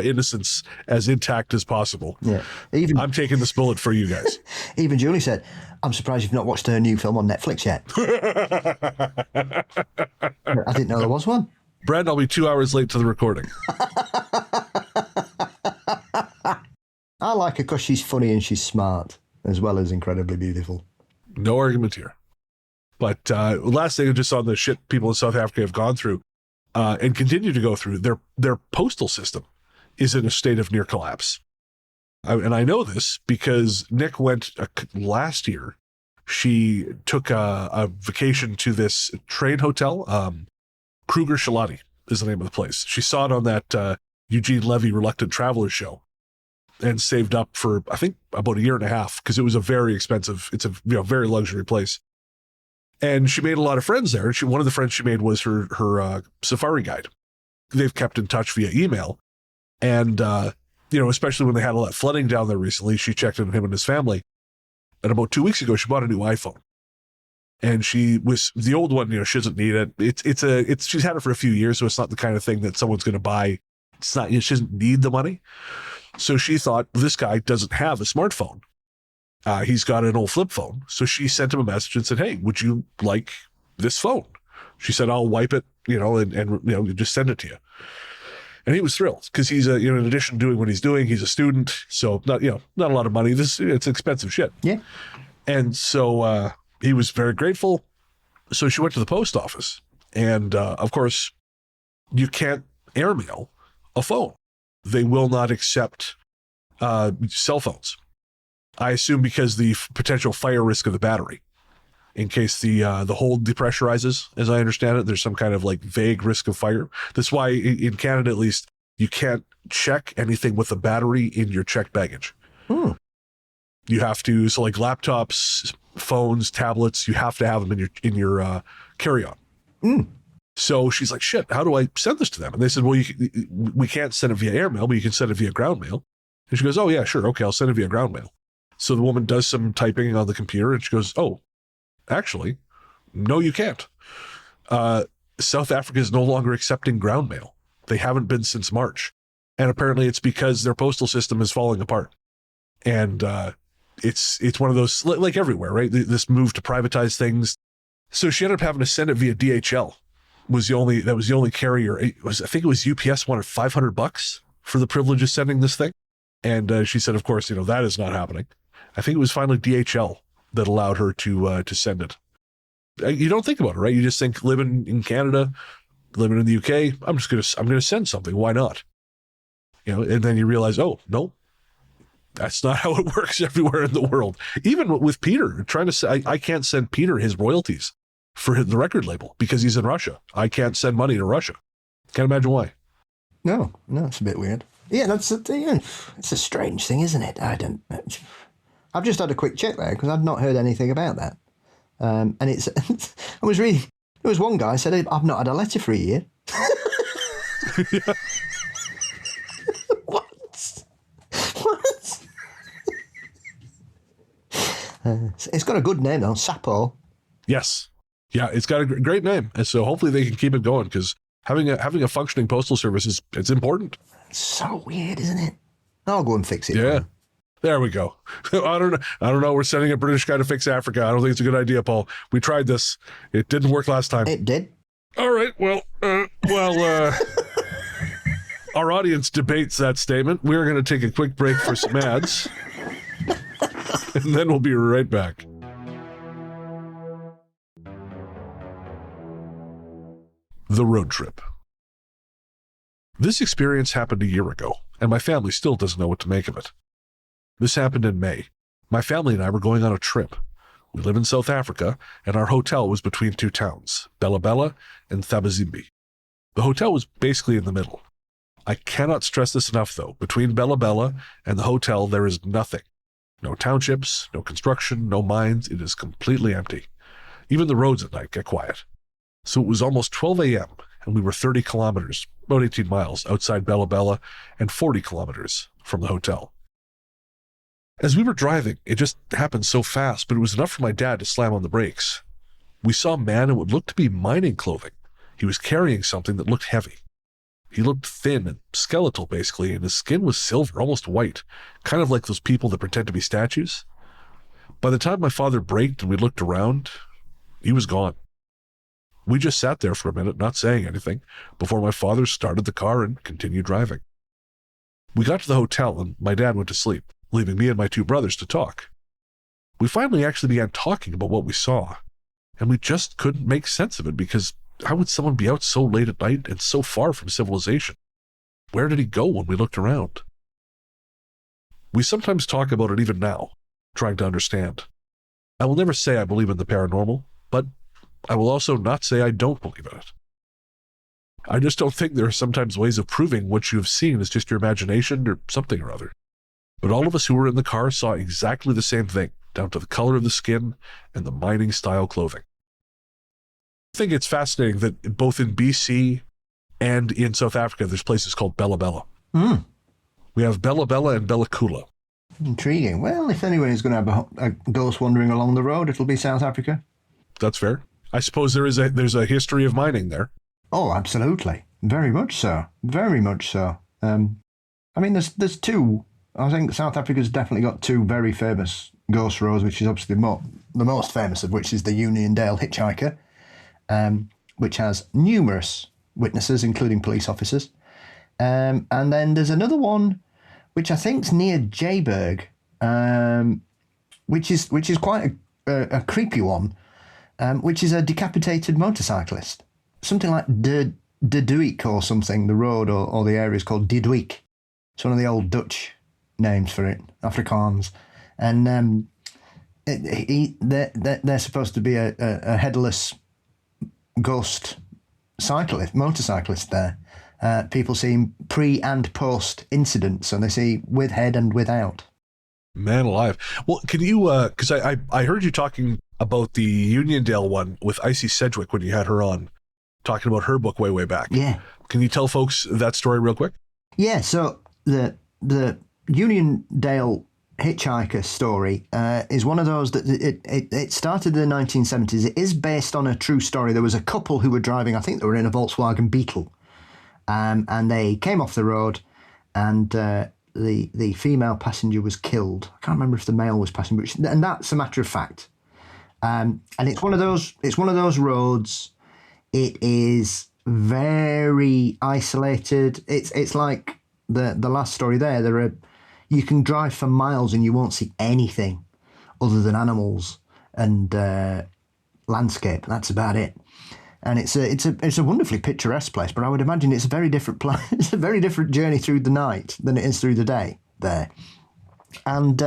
innocence as intact as possible. Yeah, I'm taking this bullet for you guys. Even Julie said, "I'm surprised you've not watched her new film on Netflix yet." I didn't know there was one. Bren, I'll be 2 hours late to the recording. I like her because she's funny and she's smart, as well as incredibly beautiful. No argument here. But last thing, just on the shit people in South Africa have gone through and continue to go through, their postal system is in a state of near collapse. And I know this because Nick went last year. She took a vacation to this train hotel. Kruger Shalati is the name of the place. She saw it on that Eugene Levy Reluctant Traveler show and saved up for, I think, about a year and a half because it was a very expensive, it's a very luxury place. And she made a lot of friends there. One of the friends she made was her safari guide. They've kept in touch via email. And, especially when they had all that flooding down there recently, she checked on him and his family. And about 2 weeks ago, she bought a new iPhone. And she was, the old one, she doesn't need it. She's had it for a few years, so it's not the kind of thing that someone's going to buy. It's not, she doesn't need the money. So she thought, this guy doesn't have a smartphone. He's got an old flip phone. So she sent him a message and said, "Hey, would you like this phone?" She said, "I'll wipe it, and just send it to you." And he was thrilled because he's in addition to doing what he's doing, he's a student. So not a lot of money. It's expensive shit. Yeah. And so he was very grateful. So she went to the post office and of course you can't airmail a phone. They will not accept cell phones. I assume because the potential fire risk of the battery, in case the hold depressurizes, as I understand it, there's some kind of like vague risk of fire. That's why in Canada, at least, you can't check anything with a battery in your checked baggage. You have to, so like laptops, phones, tablets, you have to have them in your carry-on. So she's like, shit, how do I send this to them? And they said, well, we can't send it via airmail, but you can send it via ground mail. And she goes, oh yeah, sure. Okay, I'll send it via ground mail. So the woman does some typing on the computer and she goes, oh, actually, no, you can't. South Africa is no longer accepting ground mail. They haven't been since March. And apparently it's because their postal system is falling apart. And it's one of those, like everywhere, right? This move to privatize things. So she ended up having to send it via DHL. That was the only carrier. I think it was UPS wanted $500 for the privilege of sending this thing. And she said, of course, that is not happening. I think it was finally DHL that allowed her to send it. You don't think about it, right? You just think living in Canada, living in the UK, I'm going to send something. Why not? And then you realize, oh, no, that's not how it works everywhere in the world. Even with Peter, trying to say, I can't send Peter his royalties for the record label because he's in Russia. I can't send money to Russia. Can't imagine why. No, it's a bit weird. Yeah, it's a strange thing, isn't it? I've just had a quick check there because I've not heard anything about that. And it's, I was reading, there was one guy said, I've not had a letter for a year. Yeah. What? It's got a good name though, Sapo. Yes. Yeah, it's got a great name. And so hopefully they can keep it going because having a functioning postal service it's important. It's so weird, isn't it? I'll go and fix it. Yeah. There we go. I don't know. We're sending a British guy to fix Africa. I don't think it's a good idea, Paul. We tried this. It didn't work last time. It did. All right. Well, our audience debates that statement. We're going to take a quick break for some ads. And then we'll be right back. The road trip. This experience happened a year ago, and my family still doesn't know what to make of it. This happened in May. My family and I were going on a trip. We live in South Africa, and our hotel was between two towns, Bela Bela and Thabazimbi. The hotel was basically in the middle. I cannot stress this enough, though. Between Bela Bela and the hotel, there is nothing. No townships, no construction, no mines. It is completely empty. Even the roads at night get quiet. So it was almost 12 a.m., and we were 30 kilometers, about 18 miles, outside Bela Bela and 40 kilometers from the hotel. As we were driving, it just happened so fast, but it was enough for my dad to slam on the brakes. We saw a man in what looked to be mining clothing. He was carrying something that looked heavy. He looked thin and skeletal, basically, and his skin was silver, almost white, kind of like those people that pretend to be statues. By the time my father braked and we looked around, he was gone. We just sat there for a minute, not saying anything, before my father started the car and continued driving. We got to the hotel and my dad went to sleep, leaving me and my two brothers to talk. We finally actually began talking about what we saw, and we just couldn't make sense of it because how would someone be out so late at night and so far from civilization? Where did he go when we looked around? We sometimes talk about it even now, trying to understand. I will never say I believe in the paranormal, but I will also not say I don't believe in it. I just don't think there are sometimes ways of proving what you have seen is just your imagination or something or other. But all of us who were in the car saw exactly the same thing, down to the color of the skin and the mining-style clothing. I think it's fascinating that both in BC and in South Africa, there's places called Bela Bela. We have Bela Bela and Bela Kula. Intriguing. Well, if anyone is going to have a ghost wandering along the road, it'll be South Africa. That's fair. I suppose there's a history of mining there. Oh, absolutely. Very much so. Very much so. I mean, there's two. I think South Africa's definitely got two very famous ghost roads, which is obviously the most famous of which is the Uniondale Hitchhiker, which has numerous witnesses, including police officers. And then there's another one, which I think's near Joburg, which is quite a creepy one, which is a decapitated motorcyclist. Something like De Duik or something, the road or the area is called De Duik. It's one of the old Dutch names for it, Afrikaans. And they're supposed to be a headless ghost motorcyclist there. People see him pre and post incident, so they see with head and without. Man alive. Well, can you, because I heard you talking about the Uniondale one with Icy Sedgwick when you had her on, talking about her book way back. Yeah. Can you tell folks that story real quick? Yeah, so the Uniondale hitchhiker story is one of those that it started in the 1970s. It is based on a true story. There was a couple who were driving, I think they were in a Volkswagen Beetle, and they came off the road, and the female passenger was killed. I can't remember if the male was passenger, and that's a matter of fact. And it's one of those roads. It is very isolated. It's like the last story there. You can drive for miles and you won't see anything other than animals and landscape. That's about it. And it's a wonderfully picturesque place, but I would imagine it's a very different place. It's a very different journey through the night than it is through the day there. And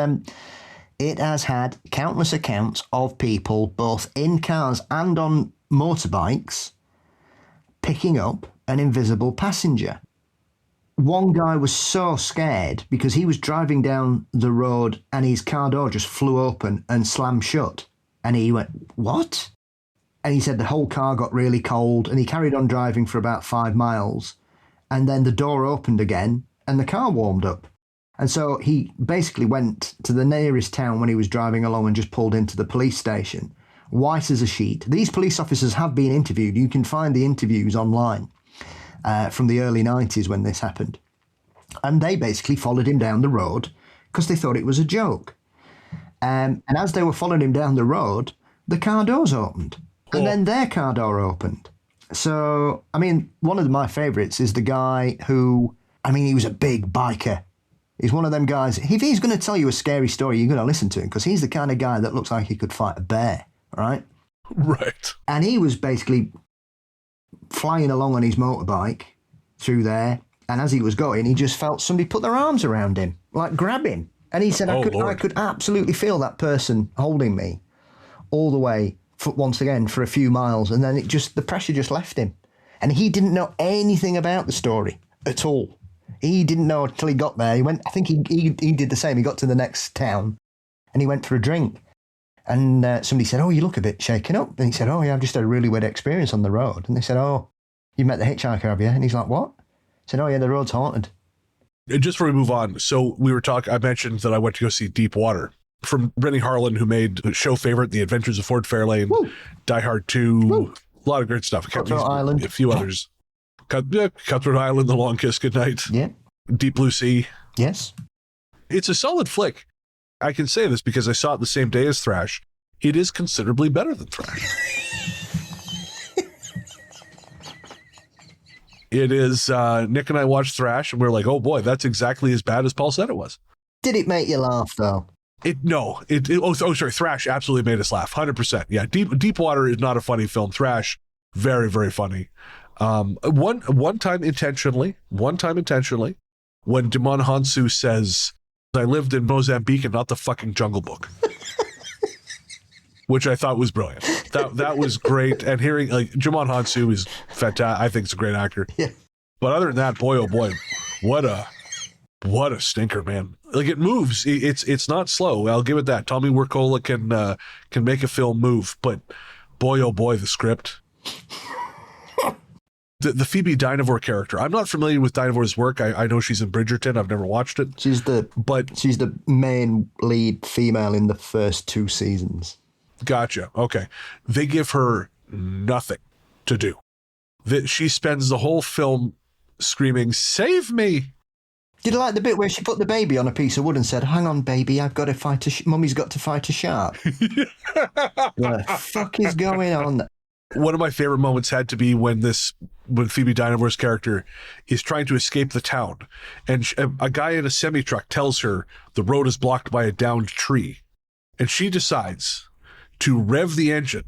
it has had countless accounts of people, both in cars and on motorbikes, picking up an invisible passenger. One guy was so scared because he was driving down the road and his car door just flew open and slammed shut. And he went, "What?" And he said the whole car got really cold, and he carried on driving for about 5 miles. And then the door opened again and the car warmed up. And so he basically went to the nearest town when he was driving along and just pulled into the police station, white as a sheet. These police officers have been interviewed. You can find the interviews online from the early 90s when this happened. And they basically followed him down the road because they thought it was a joke. And as they were following him down the road, the car doors opened. And then their car door opened. So, I mean, one of my favourites is the guy who, I mean, he was a big biker. He's one of them guys, if he's going to tell you a scary story, you're going to listen to him because he's the kind of guy that looks like he could fight a bear, right? Right. And he was basically flying along on his motorbike through there. And as he was going, he just felt somebody put their arms around him, like grab him. And he said, I could absolutely feel that person holding me all the way, once again, for a few miles. And then the pressure just left him. And he didn't know anything about the story at all. He didn't know until he got there. He went, I think he did the same. He got to the next town and he went for a drink. And somebody said, "Oh, you look a bit shaken up." And he said, "Oh, yeah, I've just had a really weird experience on the road." And they said, "Oh, you met the hitchhiker, have you?" And he's like, "What?" He said, "Oh, yeah, the road's haunted." And just before we move on, so we were talking, I mentioned that I went to go see Deep Water from Rennie Harlan, who made the show favorite, The Adventures of Ford Fairlane, Woo. Die Hard 2, Woo. a lot of great stuff. Cutthroat Island. A few others. Cutthroat Island, The Long Kiss Goodnight, Yeah. Deep Blue Sea. Yes. It's a solid flick. I can say this because I saw it the same day as Thrash. It is considerably better than Thrash. It is, Nick and I watched Thrash and we were like, oh boy, that's exactly as bad as Paul said it was. Did it make you laugh, though? Sorry, Thrash absolutely made us laugh, 100%. Yeah, Deep Water is not a funny film. Thrash, very, very funny. One time intentionally, when Damon Hansu says, "I lived in Mozambique and not the fucking Jungle Book," which I thought was brilliant. That was great. And hearing like Damon Hansu is fantastic. I think it's a great actor. Yeah. But other than that, boy, oh boy, what a stinker, man. Like it moves. It's not slow. I'll give it that. Tommy Wirkola can make a film move, but boy, oh boy, the script. The Phoebe Dynevor character. I'm not familiar with Dynavor's work. I know she's in Bridgerton. I've never watched it. She's the main lead female in the first 2 seasons. Gotcha. Okay. They give her nothing to do. She spends the whole film screaming, "Save me!" Did you like the bit where she put the baby on a piece of wood and said, "Hang on, baby, I've got to fight Mummy's got to fight a shark"? What the fuck is going on? One of my favorite moments had to be when Phoebe Dynavor's character is trying to escape the town, and a guy in a semi-truck tells her the road is blocked by a downed tree, and she decides to rev the engine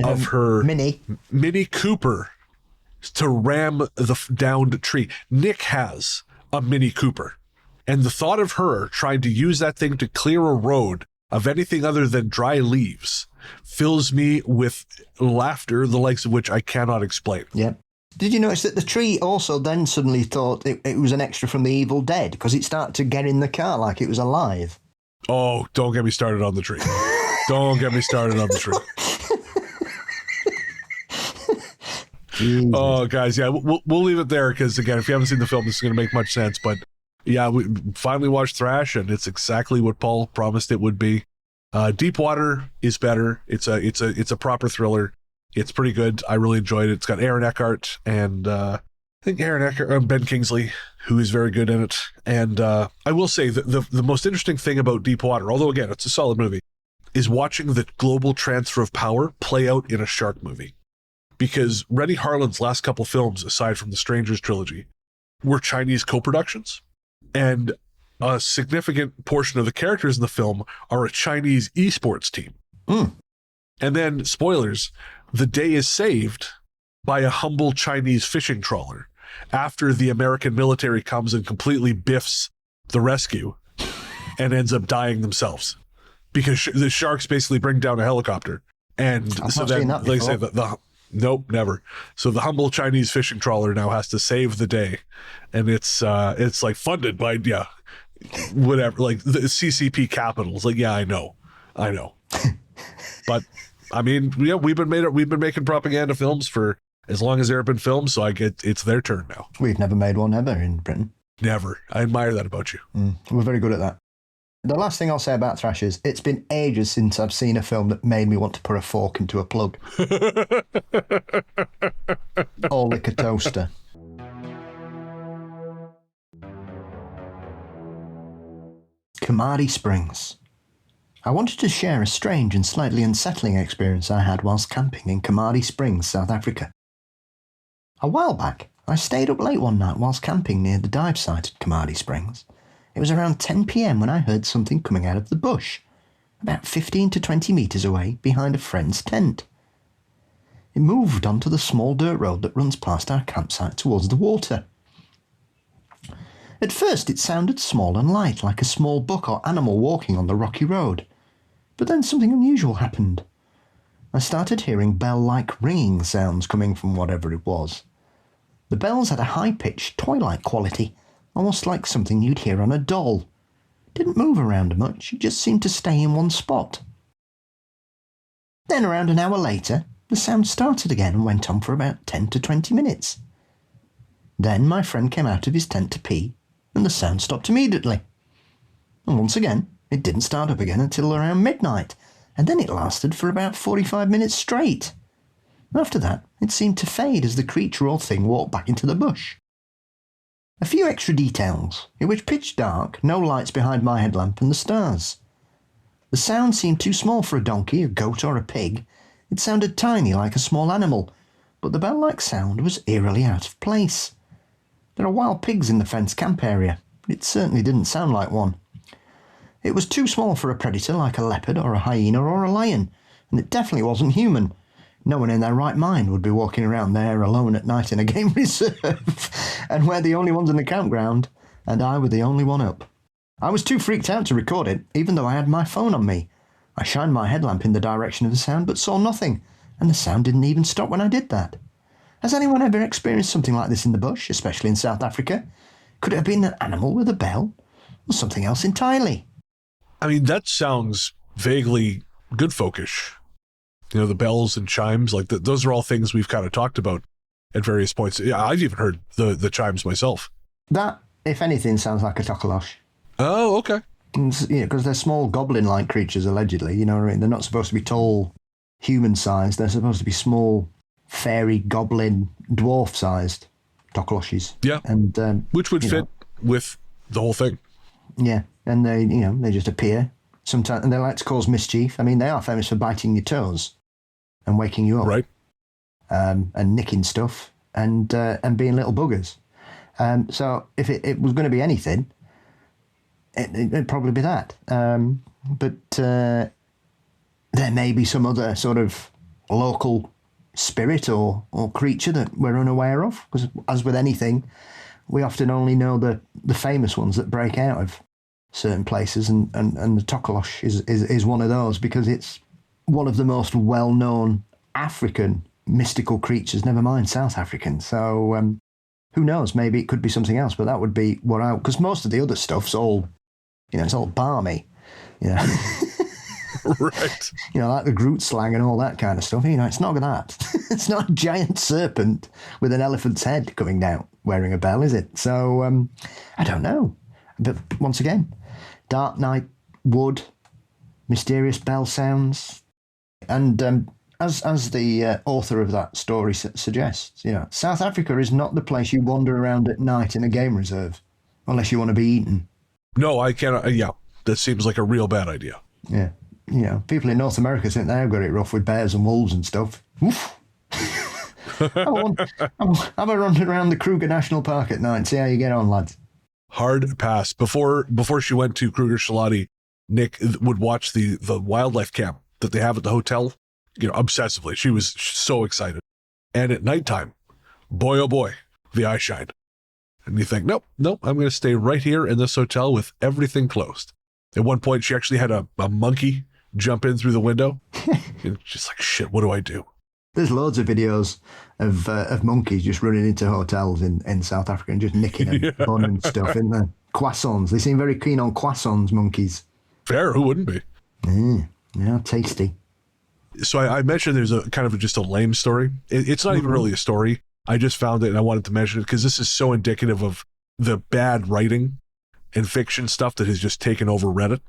of her Mini Cooper to ram the downed tree. Nick has a Mini Cooper, and the thought of her trying to use that thing to clear a road of anything other than dry leaves fills me with laughter, the likes of which I cannot explain. Yeah. Did you notice that the tree also then suddenly thought it was an extra from The Evil Dead because it started to get in the car like it was alive? Oh, don't get me started on the tree. Don't get me started on the tree. Jesus. Oh, guys, yeah, we'll leave it there because, again, if you haven't seen the film, this is going to make much sense. But yeah, we finally watched Thrash, and it's exactly what Paul promised it would be. Deepwater is better. It's a proper thriller. It's pretty good. I really enjoyed it. It's got Aaron Eckhart and I think Aaron Eckhart and Ben Kingsley, who is very good in it. And I will say that the most interesting thing about Deepwater, although again it's a solid movie, is watching the global transfer of power play out in a shark movie. Because Rennie Harlin's last couple films, aside from the Strangers trilogy, were Chinese co-productions. And a significant portion of the characters in the film are a Chinese esports team. And then, spoilers, the day is saved by a humble Chinese fishing trawler after the American military comes and completely biffs the rescue and ends up dying themselves. Because the sharks basically bring down a helicopter. And so then, like I say, nope, never. So the humble Chinese fishing trawler now has to save the day. And it's like funded by, whatever, like the CCP Capital. It's like, yeah, I know. But I mean, yeah, we've been making propaganda films for as long as there have been films, so it's their turn now. We've never made one ever in Britain. Never. I admire that about you. We're very good at that. The last thing I'll say about Thrash is it's been ages since I've seen a film that made me want to put a fork into a plug. Or lick a toaster. Kamadi Springs. I wanted to share a strange and slightly unsettling experience I had whilst camping in Kamadi Springs, South Africa. A while back, I stayed up late one night whilst camping near the dive site at Kamadi Springs. It was around 10 p.m. when I heard something coming out of the bush, about 15 to 20 metres away behind a friend's tent. It moved onto the small dirt road that runs past our campsite towards the water. At first it sounded small and light, like a small buck or animal walking on the rocky road. But then something unusual happened. I started hearing bell-like ringing sounds coming from whatever it was. The bells had a high-pitched, toy-like quality, almost like something you'd hear on a doll. It didn't move around much, it just seemed to stay in one spot. Then around an hour later, the sound started again and went on for about 10 to 20 minutes. Then my friend came out of his tent to pee, and the sound stopped immediately. And once again, it didn't start up again until around midnight, and then it lasted for about 45 minutes straight. After that, it seemed to fade as the creature or thing walked back into the bush. A few extra details. It was pitch dark, no lights behind my headlamp and the stars. The sound seemed too small for a donkey, a goat or a pig. It sounded tiny, like a small animal, but the bell-like sound was eerily out of place. There are wild pigs in the fenced camp area, but it certainly didn't sound like one. It was too small for a predator like a leopard or a hyena or a lion, and it definitely wasn't human. No one in their right mind would be walking around there alone at night in a game reserve, and we're the only ones in the campground, and I were the only one up. I was too freaked out to record it, even though I had my phone on me. I shined my headlamp in the direction of the sound, but saw nothing, and the sound didn't even stop when I did that. Has anyone ever experienced something like this in the bush, especially in South Africa? Could it have been an animal with a bell, or something else entirely? I mean, that sounds vaguely good folkish. The bells and chimes, like those are all things we've kind of talked about at various points. Yeah, I've even heard the chimes myself. That, if anything, sounds like a Tokoloshe. Oh, okay. Because they're small goblin-like creatures, allegedly. You know what I mean? They're not supposed to be tall, human-sized. They're supposed to be small, fairy, goblin, dwarf-sized Tokoloshes. Yeah, and which would fit with the whole thing. Yeah, and they just appear sometimes, and they like to cause mischief. I mean, they are famous for biting your toes and waking you up, right? And nicking stuff and being little buggers. So if it was going to be anything, it'd probably be that. But there may be some other sort of local spirit or creature that we're unaware of, because as with anything, we often only know the famous ones that break out of certain places, and the Tokoloshe is one of those, because it's one of the most well-known African mystical creatures, never mind South African. So who knows, maybe it could be something else, but that would be because most of the other stuff's all, it's all balmy. Yeah. Right. You know, like the Groot slang and all that kind of stuff. You know, it's not that. It's not a giant serpent with an elephant's head coming down wearing a bell, is it? So, I don't know. But once again, dark night, wood, mysterious bell sounds. And as the author of that story suggests, you know, South Africa is not the place you wander around at night in a game reserve, unless you want to be eaten. No, I cannot. Yeah, that seems like a real bad idea. Yeah. You know, people in North America think they've got it rough with bears and wolves and stuff. Oof. Have a run around the Kruger National Park at night and see how you get on, lads. Hard pass. Before she went to Kruger Shalati, Nick would watch the wildlife camp that they have at the hotel, you know, obsessively. She was so excited. And at nighttime, boy, oh boy, the eye shine. And you think, nope, I'm going to stay right here in this hotel with everything closed. At one point, she actually had a monkey jump in through the window. And she's like, shit, what do I do? There's loads of videos of monkeys just running into hotels in South Africa and just nicking them, fun and stuff, isn't there? Croissants. They seem very keen on croissants, monkeys. Fair, who wouldn't be? Yeah, tasty. So I mentioned there's a kind of just a lame story. It's not even really a story. I just found it and I wanted to mention it because this is so indicative of the bad writing and fiction stuff that has just taken over Reddit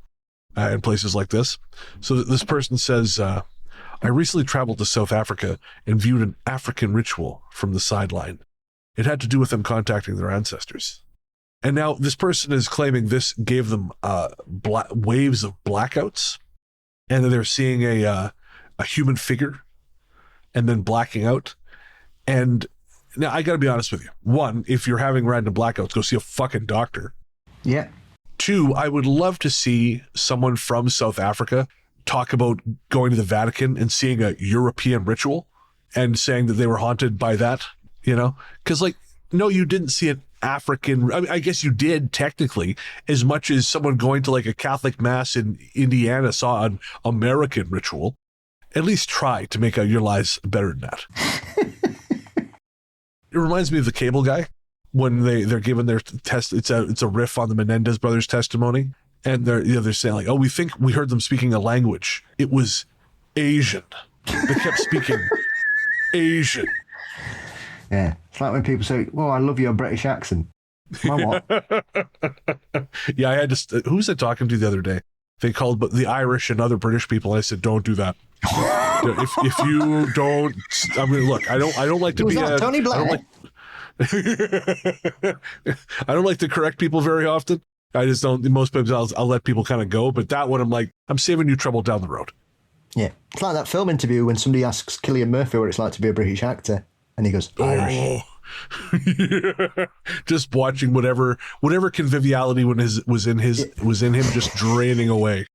in places like this. So this person says, I recently traveled to South Africa and viewed an African ritual from the sideline. It had to do with them contacting their ancestors. And now this person is claiming this gave them waves of blackouts, and that they're seeing a human figure and then blacking out. And now I got to be honest with you. One, if you're having random blackouts, go see a fucking doctor. Yeah. Two, I would love to see someone from South Africa talk about going to the Vatican and seeing a European ritual and saying that they were haunted by that, you know? Because, like, no, you didn't see an African, I mean, I guess you did technically, as much as someone going to like a Catholic mass in Indiana saw an American ritual. At least try to make your lives better than that. It reminds me of the Cable Guy when they're given their test. It's a riff on the Menendez brothers' testimony, and they're saying like, "Oh, we think we heard them speaking a language. It was Asian. They kept speaking Asian." Yeah, it's like when people say, "Well, I love your British accent." My what? Yeah, I had to. Who was I talking to the other day? They called the Irish and other British people, and I said, "Don't do that. If you don't, I mean, look, I don't like to be Tony Blair. I don't like to correct people very often. I just don't. Most times I'll let people kind of go. But that one, I'm like, I'm saving you trouble down the road. Yeah, it's like that film interview when somebody asks Cillian Murphy what it's like to be a British actor, and he goes, Irish. Yeah. Just watching whatever conviviality was in him, just draining away.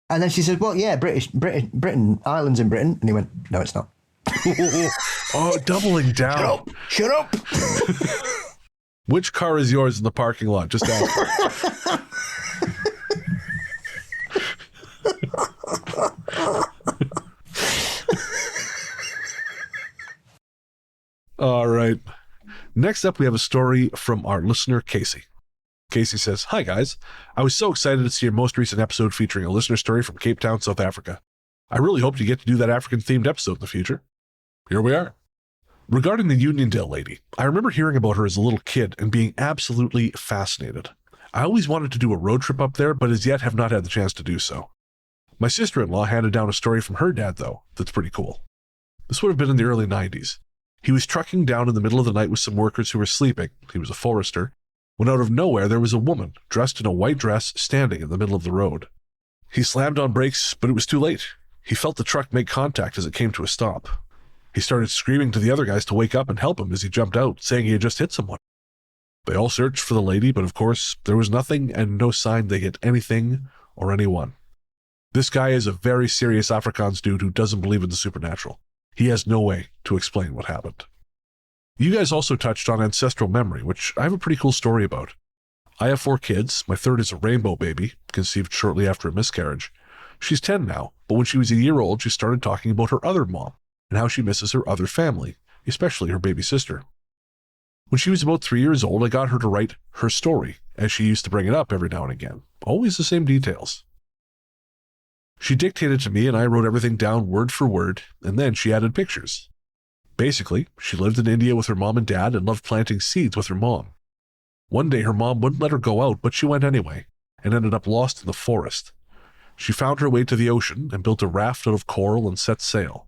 And then she said, "Well, yeah, Britain, Ireland's in Britain," and he went, "No, it's not." Oh, doubling down. Shut up. Which car is yours in the parking lot? Just ask. All right. Next up, we have a story from our listener, Casey. Casey says, "Hi, guys. I was so excited to see your most recent episode featuring a listener story from Cape Town, South Africa. I really hope you get to do that African-themed episode in the future. Here we are. Regarding the Uniondale lady, I remember hearing about her as a little kid and being absolutely fascinated. I always wanted to do a road trip up there, but as yet have not had the chance to do so. My sister-in-law handed down a story from her dad, though, that's pretty cool. This would have been in the early 90s. He was trucking down in the middle of the night with some workers who were sleeping. He was a forester. When out of nowhere, there was a woman dressed in a white dress standing in the middle of the road. He slammed on brakes, but it was too late. He felt the truck make contact as it came to a stop. He started screaming to the other guys to wake up and help him as he jumped out, saying he had just hit someone. They all searched for the lady, but of course, there was nothing and no sign they hit anything or anyone. This guy is a very serious Afrikaans dude who doesn't believe in the supernatural. He has no way to explain what happened. You guys also touched on ancestral memory, which I have a pretty cool story about. I have 4 kids. My third is a rainbow baby, conceived shortly after a miscarriage. She's 10 now, but when she was a year old, she started talking about her other mom and how she misses her other family, especially her baby sister. When she was about 3 years old, I got her to write her story, as she used to bring it up every now and again. Always the same details. She dictated to me and I wrote everything down word for word, and then she added pictures. Basically, she lived in India with her mom and dad and loved planting seeds with her mom. One day her mom wouldn't let her go out, but she went anyway, and ended up lost in the forest. She found her way to the ocean and built a raft out of coral and set sail.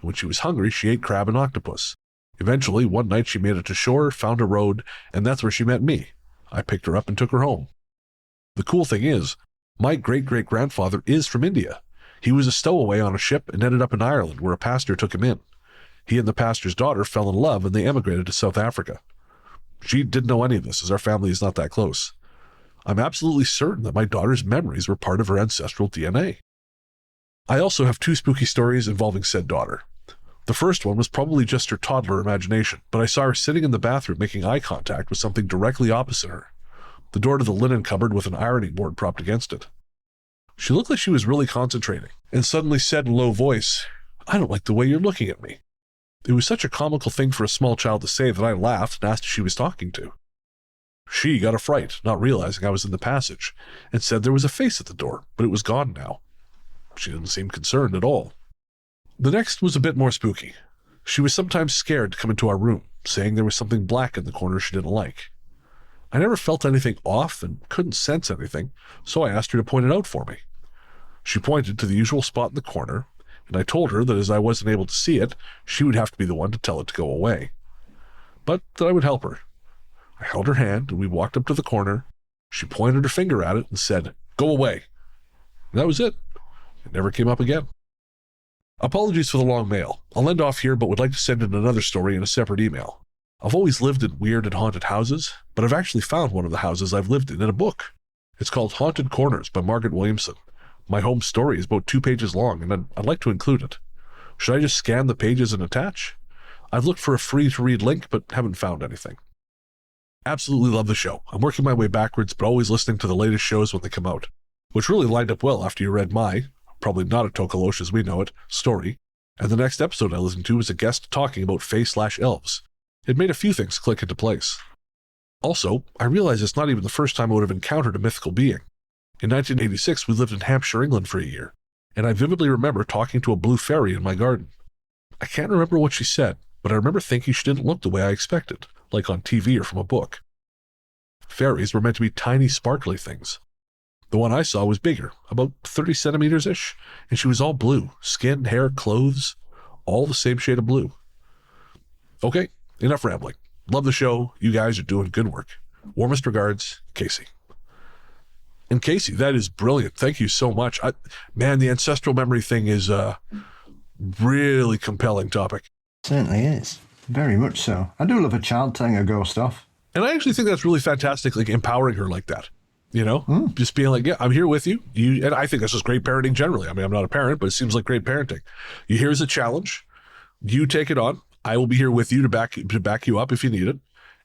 When she was hungry, she ate crab and octopus. Eventually, one night she made it to shore, found a road, and that's where she met me. I picked her up and took her home. The cool thing is, my great-great-grandfather is from India. He was a stowaway on a ship and ended up in Ireland, where a pastor took him in. He and the pastor's daughter fell in love and they emigrated to South Africa. She didn't know any of this, as our family is not that close. I'm absolutely certain that my daughter's memories were part of her ancestral DNA. I also have 2 spooky stories involving said daughter. The first one was probably just her toddler imagination, but I saw her sitting in the bathroom making eye contact with something directly opposite her, the door to the linen cupboard with an ironing board propped against it. She looked like she was really concentrating, and suddenly said in a low voice, "I don't like the way you're looking at me." It was such a comical thing for a small child to say that I laughed and asked who she was talking to. She got a fright, not realizing I was in the passage, and said there was a face at the door, but it was gone now. She didn't seem concerned at all. The next was a bit more spooky. She was sometimes scared to come into our room, saying there was something black in the corner she didn't like. I never felt anything off and couldn't sense anything, so I asked her to point it out for me. She pointed to the usual spot in the corner, and I told her that as I wasn't able to see it, she would have to be the one to tell it to go away. But that I would help her. I held her hand, and we walked up to the corner. She pointed her finger at it and said, "Go away." And that was it. It never came up again. Apologies for the long mail. I'll end off here, but would like to send in another story in a separate email. I've always lived in weird and haunted houses, but I've actually found one of the houses I've lived in a book. It's called Haunted Corners by Margaret Williamson. My home story is about 2 pages long, and I'd like to include it. Should I just scan the pages and attach? I've looked for a free-to-read link, but haven't found anything. Absolutely love the show. I'm working my way backwards, but always listening to the latest shows when they come out, which really lined up well after you read my, probably not a Tokoloshe as we know it, story, and the next episode I listened to was a guest talking about fae/elves. It made a few things click into place. Also, I realize it's not even the first time I would have encountered a mythical being. In 1986, we lived in Hampshire, England for a year, and I vividly remember talking to a blue fairy in my garden. I can't remember what she said, but I remember thinking she didn't look the way I expected, like on TV or from a book. Fairies were meant to be tiny, sparkly things. The one I saw was bigger, about 30 centimeters-ish, and she was all blue, skin, hair, clothes, all the same shade of blue. Okay, enough rambling. Love the show. You guys are doing good work. Warmest regards, Casey. And Casey, that is brilliant. Thank you so much. Man, the ancestral memory thing is a really compelling topic. Certainly is. Very much so. I do love a child telling a ghost off. And I actually think that's really fantastic, like empowering her like that. You know, just being like, yeah, I'm here with you. And I think that's just great parenting generally. I mean, I'm not a parent, but it seems like great parenting. Here's a challenge. You take it on. I will be here with you to back you up if you need it.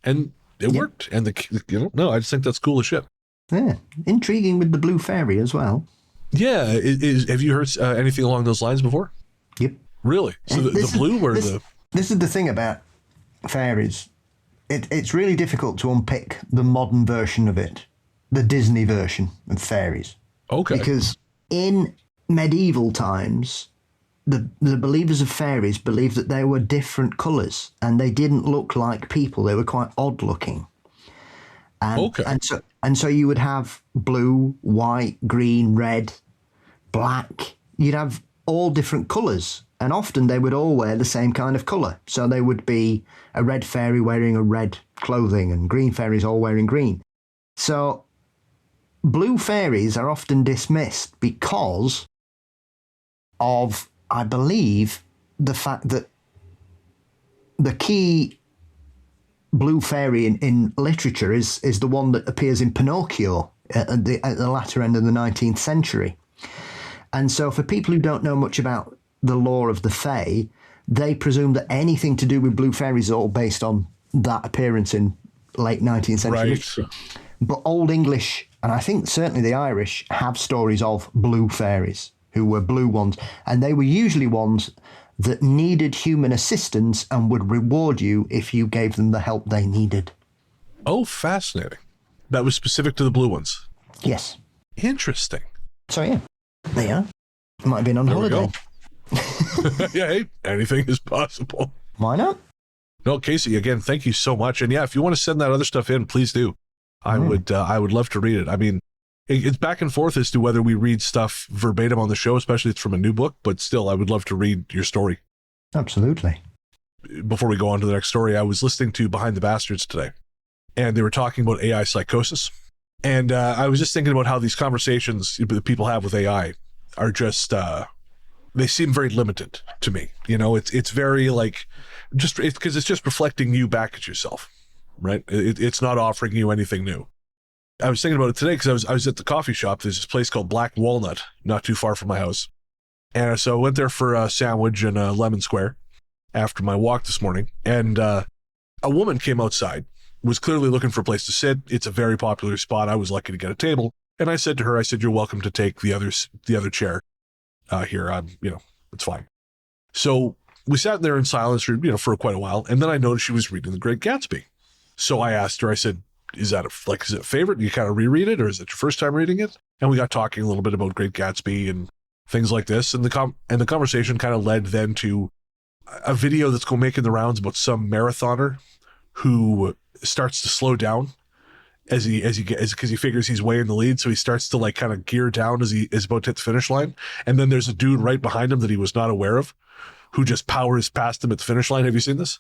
And it worked. And I just think that's cool as shit. Yeah. Intriguing with the blue fairy as well. Yeah. Have you heard anything along those lines before? Yep. Really? So the blue or the... This is the thing about fairies. It's really difficult to unpick the modern version of it. The Disney version of fairies. Okay. Because in medieval times, the believers of fairies believed that they were different colours and they didn't look like people. They were quite odd looking. And so you would have blue, white, green, red, black. You'd have all different colours. And often they would all wear the same kind of colour. So there would be a red fairy wearing a red clothing and green fairies all wearing green. So blue fairies are often dismissed because of, I believe, the fact that the key blue fairy in literature is the one that appears in Pinocchio at the latter end of the 19th century. And so for people who don't know much about the lore of the Fae, they presume that anything to do with blue fairies is all based on that appearance in late 19th century history. But Old English, and I think certainly the Irish, have stories of blue fairies who were blue ones. And they were usually ones that needed human assistance and would reward you if you gave them the help they needed. Oh, fascinating. That was specific to the blue ones. Yes. Interesting. So, yeah, they are. Might have been on There we holiday. go. Yeah, hey, anything is possible. Why not? No, Casey, again, thank you so much. And yeah, if you want to send that other stuff in, please do. I would love to read it. I mean, it's back and forth as to whether we read stuff verbatim on the show, especially if it's from a new book, but still, I would love to read your story. Absolutely. Before we go on to the next story, I was listening to Behind the Bastards today, and they were talking about AI psychosis. And I was just thinking about how these conversations that people have with AI are just, they seem very limited to me. You know, it's very like, because it's just reflecting you back at yourself, right? It's not offering you anything new. I was thinking about it today because I was at the coffee shop. There's this place called Black Walnut, not too far from my house. And so I went there for a sandwich and a lemon square after my walk this morning. And a woman came outside, was clearly looking for a place to sit. It's a very popular spot. I was lucky to get a table. And I said to her, you're welcome to take the other chair here. It's fine. So we sat there in silence for quite a while. And then I noticed she was reading The Great Gatsby. So I asked her, I said, is it a favorite? Do you kind of reread it, or is it your first time reading it? And we got talking a little bit about Great Gatsby and things like this. And the conversation kind of led then to a video that's making the rounds about some marathoner who starts to slow down because he figures he's way in the lead. So he starts to like kind of gear down as he is about to hit the finish line. And then there's a dude right behind him that he was not aware of who just powers past him at the finish line. Have you seen this?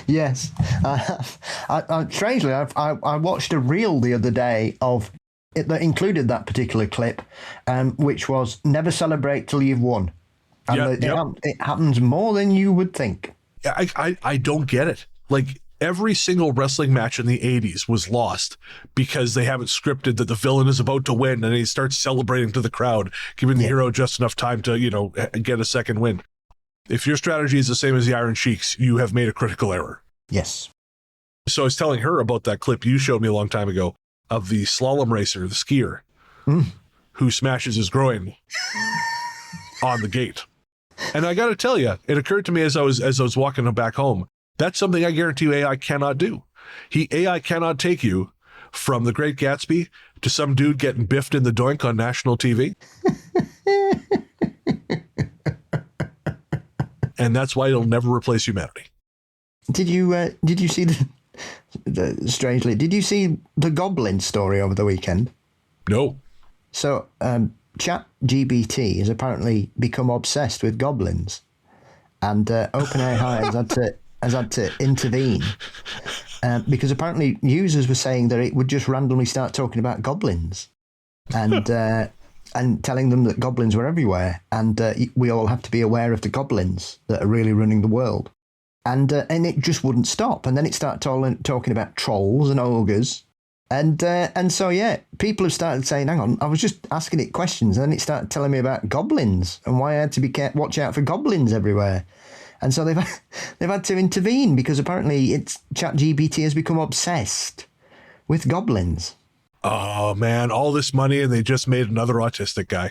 Yes. Strangely, I watched a reel the other day of it that included that particular clip, which was "Never celebrate till you've won," and it happens more than you would think. Yeah, I don't get it. Like every single wrestling match in the 80s was lost because they haven't scripted that the villain is about to win, and he starts celebrating to the crowd, giving the hero just enough time to get a second win. If your strategy is the same as the Iron Sheiks, you have made a critical error. Yes. So I was telling her about that clip you showed me a long time ago of the slalom racer, the skier, who smashes his groin on the gate. And I got to tell you, it occurred to me as I was walking back home, that's something I guarantee you AI cannot do. AI cannot take you from The Great Gatsby to some dude getting biffed in the doink on national TV. And that's why it'll never replace humanity. Did you see strangely, did you see the Goblin story over the weekend? No. So, ChatGPT has apparently become obsessed with goblins, and OpenAI has had to intervene because apparently users were saying that it would just randomly start talking about goblins, and telling them that goblins were everywhere, and we all have to be aware of the goblins that are really running the world. And it just wouldn't stop. And then it started talking about trolls and ogres. And so, people have started saying, hang on, I was just asking it questions. And then it started telling me about goblins and why I had to watch out for goblins everywhere. And so they've had to intervene because apparently ChatGPT has become obsessed with goblins. Oh, man, all this money and they just made another autistic guy.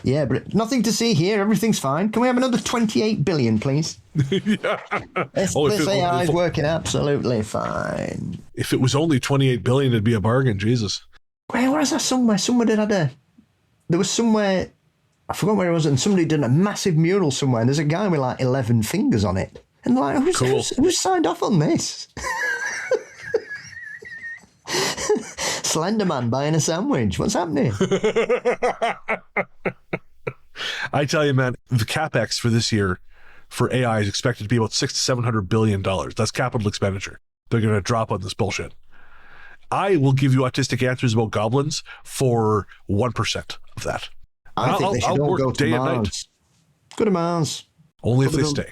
Yeah, but nothing to see here. Everything's fine. Can we have another 28 billion, please? Yeah. This AI is working absolutely fine. If it was only 28 billion, it'd be a bargain. Jesus. Where was that somewhere? Somebody there was somewhere, I forgot where it was, and somebody did a massive mural somewhere, and there's a guy with like 11 fingers on it. And like, who's signed off on this? Slender Man buying a sandwich. What's happening? I tell you, man, the capex for this year for AI is expected to be about $600 to $700 billion. That's capital expenditure. They're going to drop on this bullshit. I will give you autistic answers about goblins for 1% of that. I think they should all go to Mars. Go to Mars. Only if they stay.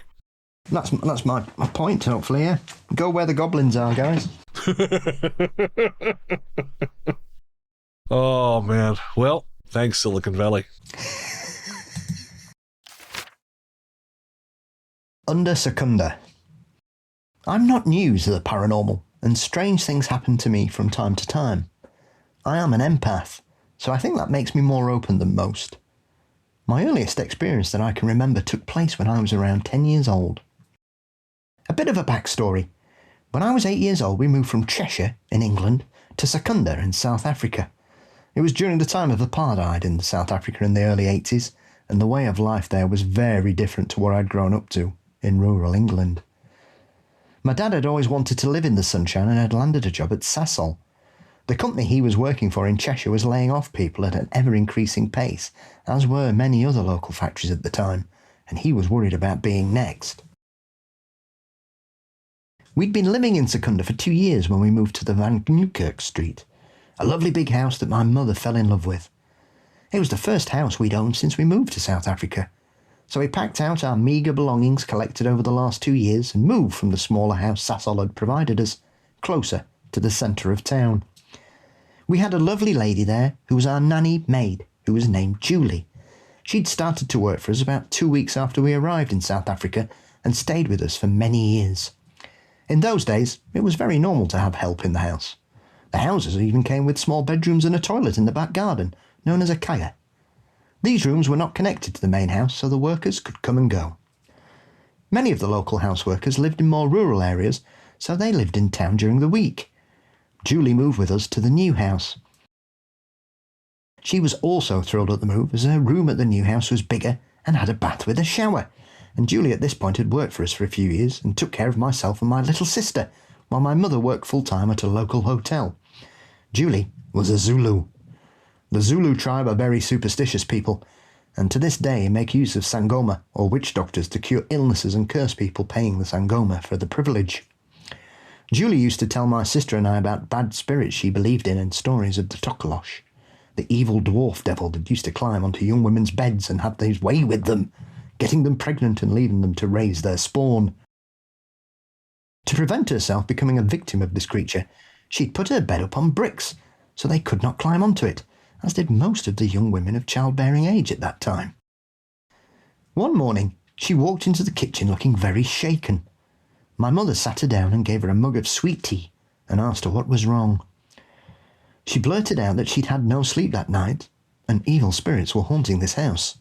That's my point, hopefully, yeah. Go where the goblins are, guys. Oh, man. Well, thanks, Silicon Valley. Under Secunda. I'm not new to the paranormal, and strange things happen to me from time to time. I am an empath, so I think that makes me more open than most. My earliest experience that I can remember took place when I was around 10 years old. A bit of a backstory. When I was 8 years old, we moved from Cheshire in England to Secunda in South Africa. It was during the time of apartheid in South Africa in the early 80s, and the way of life there was very different to what I'd grown up to in rural England. My dad had always wanted to live in the sunshine and had landed a job at Sasol. The company he was working for in Cheshire was laying off people at an ever-increasing pace, as were many other local factories at the time, and he was worried about being next. We'd been living in Secunda for 2 years when we moved to the Van Newkirk Street, a lovely big house that my mother fell in love with. It was the first house we'd owned since we moved to South Africa, so we packed out our meagre belongings collected over the last 2 years and moved from the smaller house Sasol had provided us, closer to the centre of town. We had a lovely lady there who was our nanny maid, who was named Julie. She'd started to work for us about 2 weeks after we arrived in South Africa and stayed with us for many years. In those days, it was very normal to have help in the house. The houses even came with small bedrooms and a toilet in the back garden, known as a kaya. These rooms were not connected to the main house, so the workers could come and go. Many of the local houseworkers lived in more rural areas, so they lived in town during the week. Julie moved with us to the new house. She was also thrilled at the move, as her room at the new house was bigger and had a bath with a shower, and Julie at this point had worked for us for a few years and took care of myself and my little sister, while my mother worked full-time at a local hotel. Julie was a Zulu. The Zulu tribe are very superstitious people, and to this day make use of sangoma, or witch doctors, to cure illnesses and curse people paying the sangoma for the privilege. Julie used to tell my sister and I about bad spirits she believed in and stories of the Tokoloshe, the evil dwarf devil that used to climb onto young women's beds and have his way with them, getting them pregnant and leaving them to raise their spawn. To prevent herself becoming a victim of this creature, she'd put her bed up on bricks so they could not climb onto it, as did most of the young women of childbearing age at that time. One morning, she walked into the kitchen looking very shaken. My mother sat her down and gave her a mug of sweet tea and asked her what was wrong. She blurted out that she'd had no sleep that night and evil spirits were haunting this house.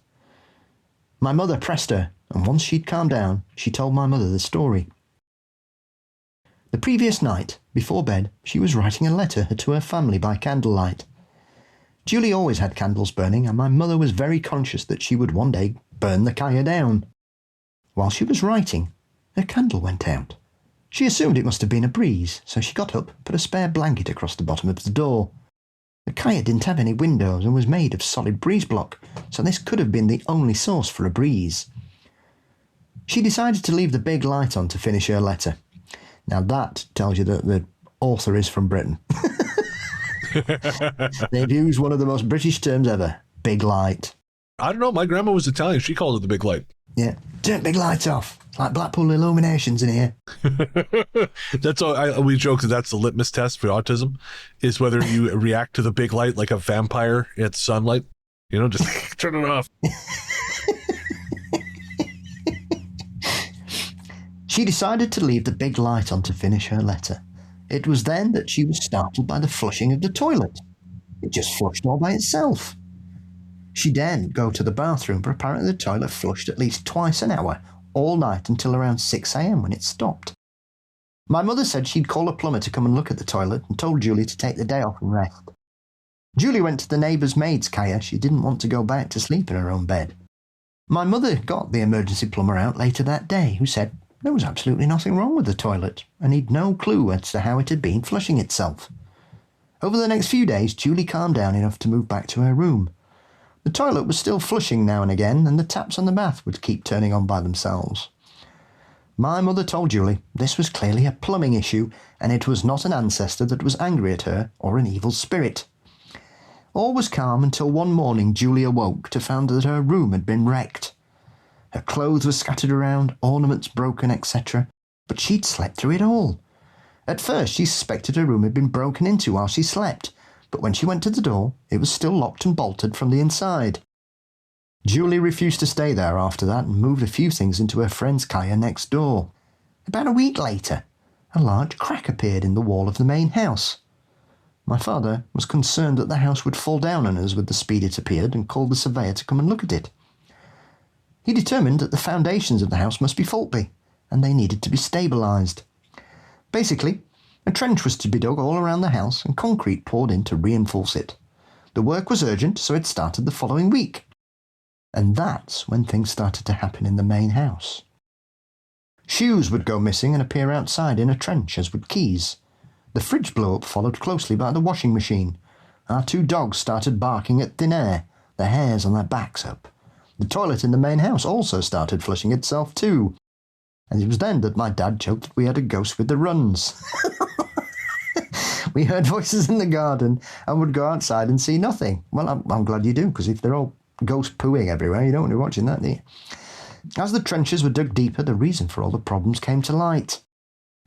My mother pressed her, and once she'd calmed down, she told my mother the story. The previous night, before bed, she was writing a letter to her family by candlelight. Julie always had candles burning, and my mother was very conscious that she would one day burn the kaya down. While she was writing, her candle went out. She assumed it must have been a breeze, so she got up, put a spare blanket across the bottom of the door. The kaya didn't have any windows and was made of solid breeze block, so this could have been the only source for a breeze. She decided to leave the big light on to finish her letter. Now that tells you that the author is from Britain. They've used one of the most British terms ever, big light. I don't know. My grandma was Italian. She called it the big light. Yeah. Turn big light off. Like Blackpool Illuminations in here. That's all. We joke that that's the litmus test for autism, is whether you react to the big light like a vampire at sunlight. You know, just turn it off. She decided to leave the big light on to finish her letter. It was then that she was startled by the flushing of the toilet. It just flushed all by itself. She daren't go to the bathroom, but apparently the toilet flushed at least twice an hour, all night until around 6 a.m. when it stopped. My mother said she'd call a plumber to come and look at the toilet and told Julie to take the day off and rest. Julie went to the neighbour's maid's kaya. She didn't want to go back to sleep in her own bed. My mother got the emergency plumber out later that day, who said there was absolutely nothing wrong with the toilet, and he'd no clue as to how it had been flushing itself. Over the next few days, Julie calmed down enough to move back to her room. The toilet was still flushing now and again, and the taps on the bath would keep turning on by themselves. My mother told Julie this was clearly a plumbing issue, and it was not an ancestor that was angry at her or an evil spirit. All was calm until one morning Julie awoke to find that her room had been wrecked. Her clothes were scattered around, ornaments broken, etc., but she'd slept through it all. At first she suspected her room had been broken into while she slept, but when she went to the door, it was still locked and bolted from the inside. Julie refused to stay there after that and moved a few things into her friend's kaya next door. About a week later, a large crack appeared in the wall of the main house. My father was concerned that the house would fall down on us with the speed it appeared and called the surveyor to come and look at it. He determined that the foundations of the house must be faulty and they needed to be stabilised. Basically, a trench was to be dug all around the house and concrete poured in to reinforce it. The work was urgent, so it started the following week. And that's when things started to happen in the main house. Shoes would go missing and appear outside in a trench, as would keys. The fridge blew up, followed closely by the washing machine. Our 2 dogs started barking at thin air, their hairs on their backs up. The toilet in the main house also started flushing itself too. And it was then that my dad joked that we had a ghost with the runs. We heard voices in the garden and would go outside and see nothing. Well, I'm glad you do, because if they're all ghost pooing everywhere, you don't want to be watching that, do you? As the trenches were dug deeper, the reason for all the problems came to light.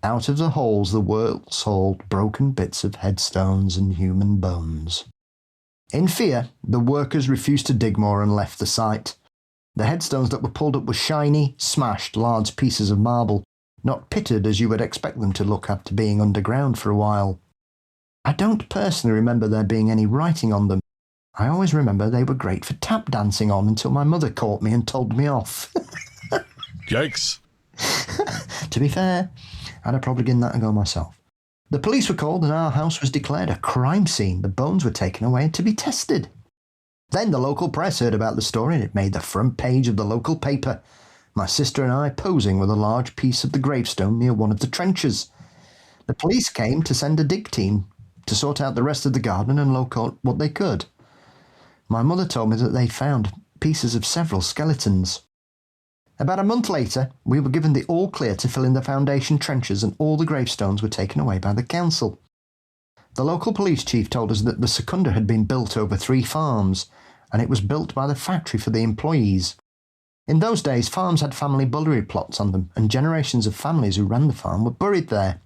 Out of the holes the worlds hauled broken bits of headstones and human bones. In fear, the workers refused to dig more and left the site. The headstones that were pulled up were shiny, smashed, large pieces of marble, not pitted as you would expect them to look after being underground for a while. I don't personally remember there being any writing on them. I always remember they were great for tap dancing on until my mother caught me and told me off. Yikes. To be fair, I'd have probably given that a go myself. The police were called and our house was declared a crime scene. The bones were taken away to be tested. Then the local press heard about the story and it made the front page of the local paper. My sister and I posing with a large piece of the gravestone near one of the trenches. The police came to send a dig team to sort out the rest of the garden and locate what they could. My mother told me that they found pieces of several skeletons. About a month later, we were given the all clear to fill in the foundation trenches and all the gravestones were taken away by the council. The local police chief told us that the secunda had been built over 3 farms and it was built by the factory for the employees. In those days, farms had family burial plots on them and generations of families who ran the farm were buried there.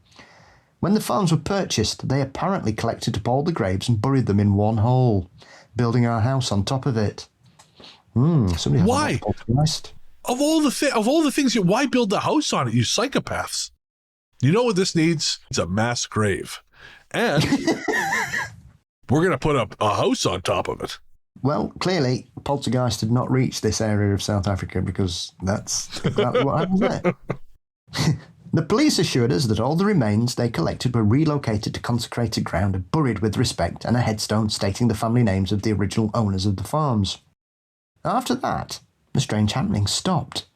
When the farms were purchased, they apparently collected up all the graves and buried them in one hole, building our house on top of it. Somebody Why? Of all the things, why build the house on it, you psychopaths? You know what this needs? It's a mass grave. And we're going to put up a house on top of it. Well, clearly, poltergeist did not reach this area of South Africa because that's what happens there. The police assured us that all the remains they collected were relocated to consecrated ground and buried with respect and a headstone stating the family names of the original owners of the farms. After that, the strange happenings stopped.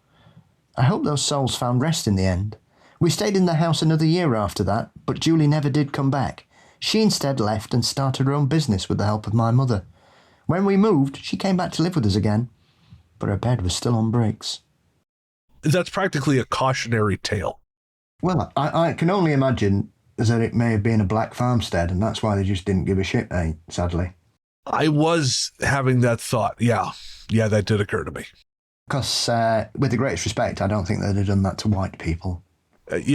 I hope those souls found rest in the end. We stayed in the house another year after that, but Julie never did come back. She instead left and started her own business with the help of my mother. When we moved, she came back to live with us again, but her bed was still on bricks. That's practically a cautionary tale. Well, I can only imagine that it may have been a black farmstead, and that's why they just didn't give a shit, sadly. I was having that thought. Yeah, that did occur to me. Because, with the greatest respect, I don't think they'd have done that to white people. And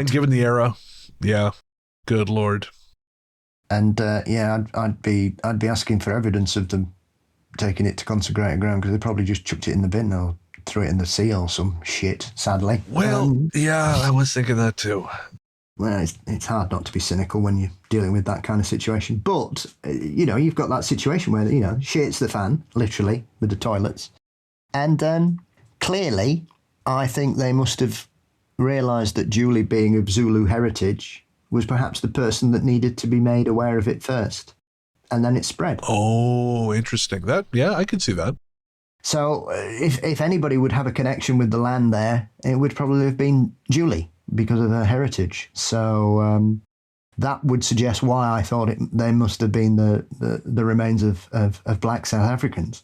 given the era, good Lord. And I'd be asking for evidence of them taking it to consecrated ground, because they probably just chucked it in the bin or threw it in the sea or some shit, sadly. Well, I was thinking that too. Well, it's hard not to be cynical when you're dealing with that kind of situation. But, you've got that situation where, shit's the fan, literally, with the toilets. And clearly, I think they must have realised that Julie, being of Zulu heritage, was perhaps the person that needed to be made aware of it first. And then it spread. Oh, interesting. I could see that. So if anybody would have a connection with the land there, it would probably have been Julie because of her heritage. So that would suggest why I thought they must have been the remains of black South Africans.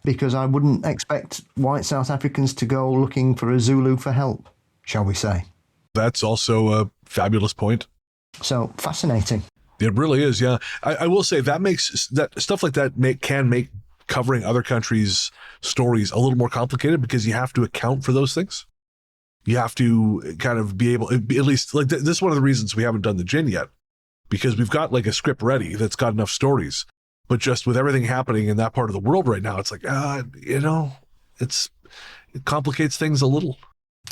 Because I wouldn't expect white South Africans to go looking for a Zulu for help, shall we say. That's also a fabulous point. So fascinating. It really is, yeah. I will say that makes that stuff like that can make covering other countries' stories a little more complicated, because you have to account for those things. You have to kind of be able, at least, like this is one of the reasons we haven't done the Djinn yet, because we've got like a script ready that's got enough stories, but just with everything happening in that part of the world right now, it's like, it complicates things a little.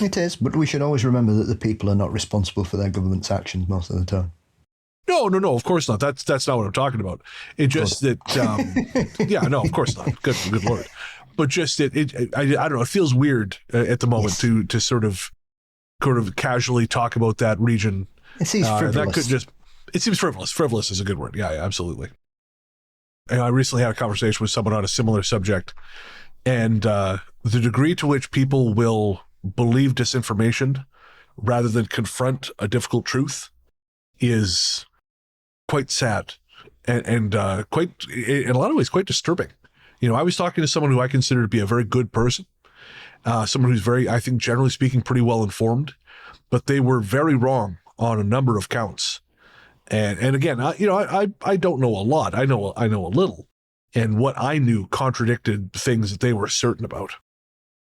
It is, but we should always remember that the people are not responsible for their government's actions most of the time. No, of course not. That's not what I'm talking about. It just that, of course not. Good Lord. But just I don't know. It feels weird at the moment to sort of casually talk about that region It seems frivolous. That could just, it seems frivolous. Frivolous is a good word. Yeah, absolutely. And I recently had a conversation with someone on a similar subject, and the degree to which people will believe disinformation rather than confront a difficult truth is quite sad and quite, in a lot of ways, quite disturbing. You know, I was talking to someone who I consider to be a very good person, someone who's very, I think, generally speaking, pretty well informed, but they were very wrong on a number of counts. And again, I don't know a lot. I know a little, and what I knew contradicted things that they were certain about.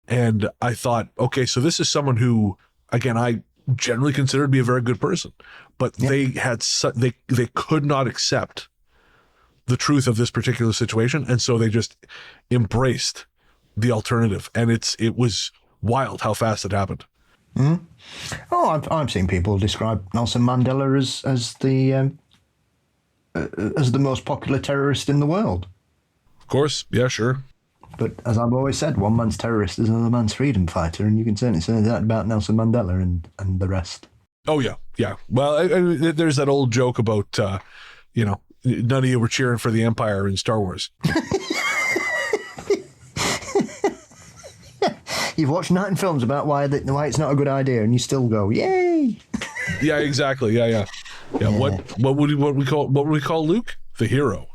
And I thought, okay, so this is someone who, again, I generally consider to be a very good person, but they had they could not accept the truth of this particular situation, and so they just embraced the alternative. And it was wild how fast it happened. Mm. Oh, I've seen people describe Nelson Mandela as the most popular terrorist in the world. Of course, yeah, sure. But as I've always said, one man's terrorist is another man's freedom fighter, and you can certainly say that about Nelson Mandela and the rest. Oh yeah, yeah. Well, there's that old joke about none of you were cheering for the Empire in Star Wars. You've watched 9 films about why it's not a good idea, and you still go, yay! Yeah, exactly. Yeah. What would we call Luke? The hero.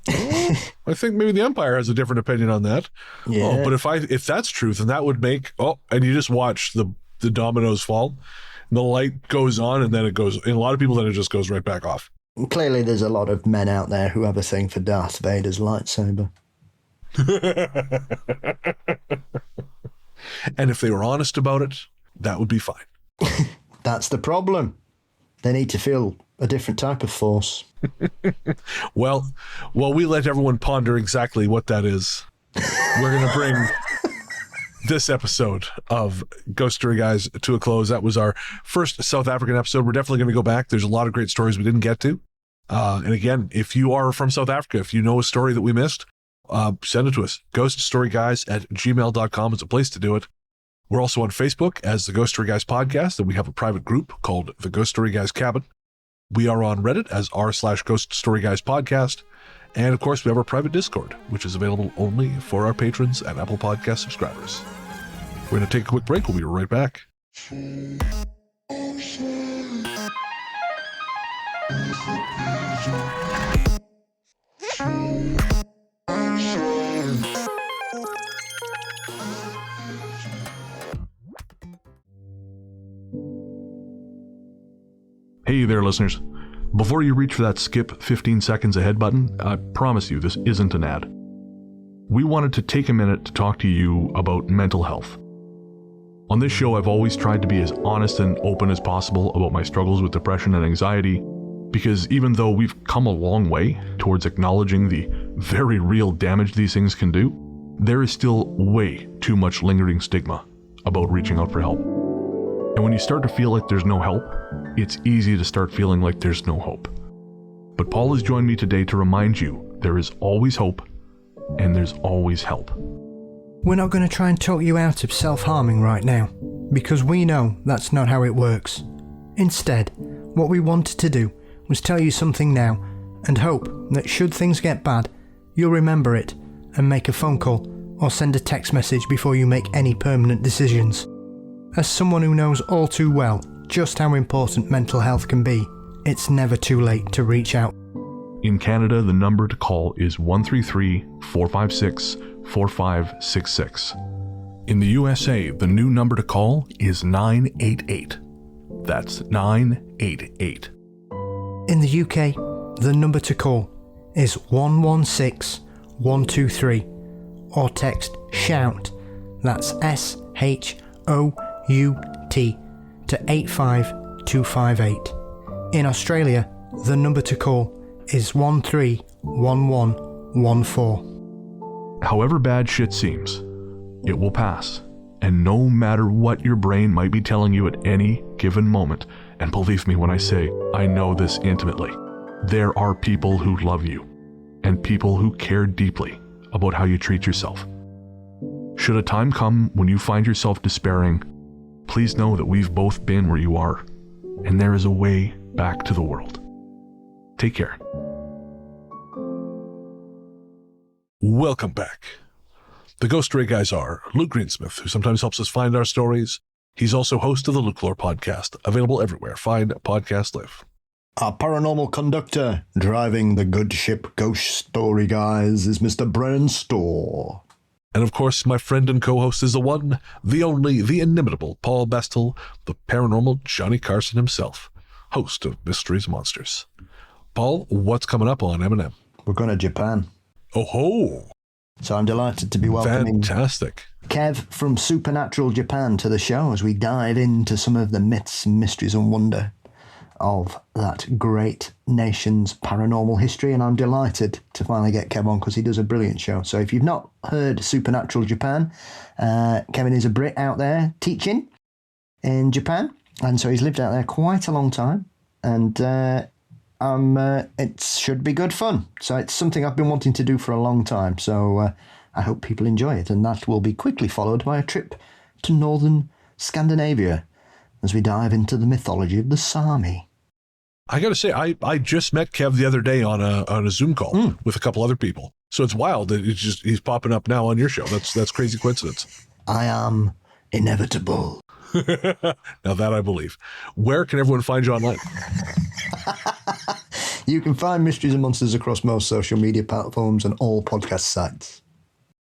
I think maybe the Empire has a different opinion on that. Yeah. Oh, but if that's true, then that would make and you just watch the dominoes fall, and the light goes on, and then it goes. In a lot of people, then it just goes right back off. Clearly, there's a lot of men out there who have a thing for Darth Vader's lightsaber. And if they were honest about it, that would be fine. That's the problem. They need to feel a different type of force. Well, we let everyone ponder exactly what that is. We're going to bring this episode of Ghost Story Guys to a close. That was our first South African episode. We're definitely going to go back. There's a lot of great stories we didn't get to. And again, if you are from South Africa, if you know a story that we missed, send it to us. ghoststoryguys@gmail.com is a place to do it. We're also on Facebook as the Ghost Story Guys Podcast, and we have a private group called the Ghost Story Guys Cabin. We are on Reddit as r/Ghost Story Guys Podcast. And of course, we have our private Discord, which is available only for our patrons and Apple Podcast subscribers. We're going to take a quick break. We'll be right back. Hey there, listeners. Before you reach for that skip 15 seconds ahead button, I promise you this isn't an ad. We wanted to take a minute to talk to you about mental health. On this show, I've always tried to be as honest and open as possible about my struggles with depression and anxiety, because even though we've come a long way towards acknowledging the very real damage these things can do, there is still way too much lingering stigma about reaching out for help. And when you start to feel like there's no help, it's easy to start feeling like there's no hope. But Paul has joined me today to remind you there is always hope and there's always help. We're not going to try and talk you out of self-harming right now, because we know that's not how it works. Instead, what we wanted to do was tell you something now and hope that should things get bad, you'll remember it and make a phone call or send a text message before you make any permanent decisions. As someone who knows all too well just how important mental health can be, it's never too late to reach out. In Canada, the number to call is 133-456-4566. In the USA, the new number to call is 988. That's 988. In the UK, the number to call is 116123, or text SHOUT, that's SHOUT, to 85258. In Australia, the number to call is 131114. However bad shit seems, it will pass. And no matter what your brain might be telling you at any given moment, and believe me when I say I know this intimately, there are people who love you and people who care deeply about how you treat yourself. Should a time come when you find yourself despairing, please know that we've both been where you are. and there is a way back to the world. Take care. Welcome back. The Ghost Story Guys are Luke Greensmith, who sometimes helps us find our stories. He's also host of the Luke Lore podcast, available everywhere. Find podcasts live. Our paranormal conductor, driving the good ship Ghost Story Guys, is Mr. Brennan Storr. And of course, my friend and co-host is the one, the only, the inimitable Paul Bestel, the paranormal Johnny Carson himself, host of Mysteries and Monsters. Paul, what's coming up on M&M? We're going to Japan. Oh ho! So I'm delighted to be welcoming Fantastic. Kev from Supernatural Japan to the show as we dive into some of the myths, mysteries and wonder of that great nation's paranormal history. And I'm delighted to finally get Kev on because he does a brilliant show. So if you've not heard Supernatural Japan, Kevin is a Brit out there teaching in Japan. And so he's lived out there quite a long time. And it should be good fun. So it's something I've been wanting to do for a long time. So I hope people enjoy it. And that will be quickly followed by a trip to northern Scandinavia as we dive into the mythology of the Sami. I got to say, I just met Kev the other day on a Zoom call with a couple other people. So it's wild that he's popping up now on your show. That's crazy coincidence. I am inevitable. Now that I believe. Where can everyone find you online? You can find Mysteries and Monsters across most social media platforms and all podcast sites.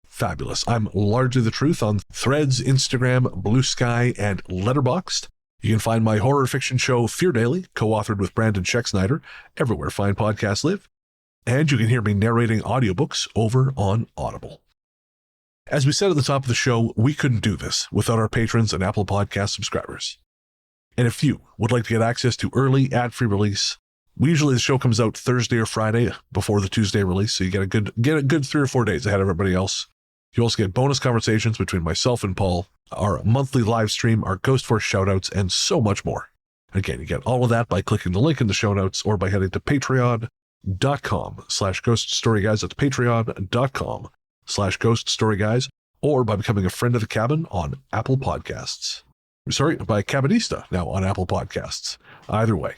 Fabulous. I'm largely the truth on Threads, Instagram, Blue Sky, and Letterboxd. You can find my horror fiction show, Fear Daily, co-authored with Brandon Scheck-Snyder, everywhere fine podcasts live. And you can hear me narrating audiobooks over on Audible. As we said at the top of the show, we couldn't do this without our patrons and Apple Podcast subscribers. And if you would like to get access to early ad-free release, usually the show comes out Thursday or Friday before the Tuesday release, so you get a good 3 or 4 days ahead of everybody else. You also get bonus conversations between myself and Paul, our monthly live stream, our Ghost Force shoutouts, and so much more. Again, you get all of that by clicking the link in the show notes or by heading to patreon.com/ghoststoryguys. That's patreon.com/ghoststoryguys, or by becoming a friend of the cabin on Apple Podcasts. Sorry, by Cabinista now on Apple Podcasts. Either way,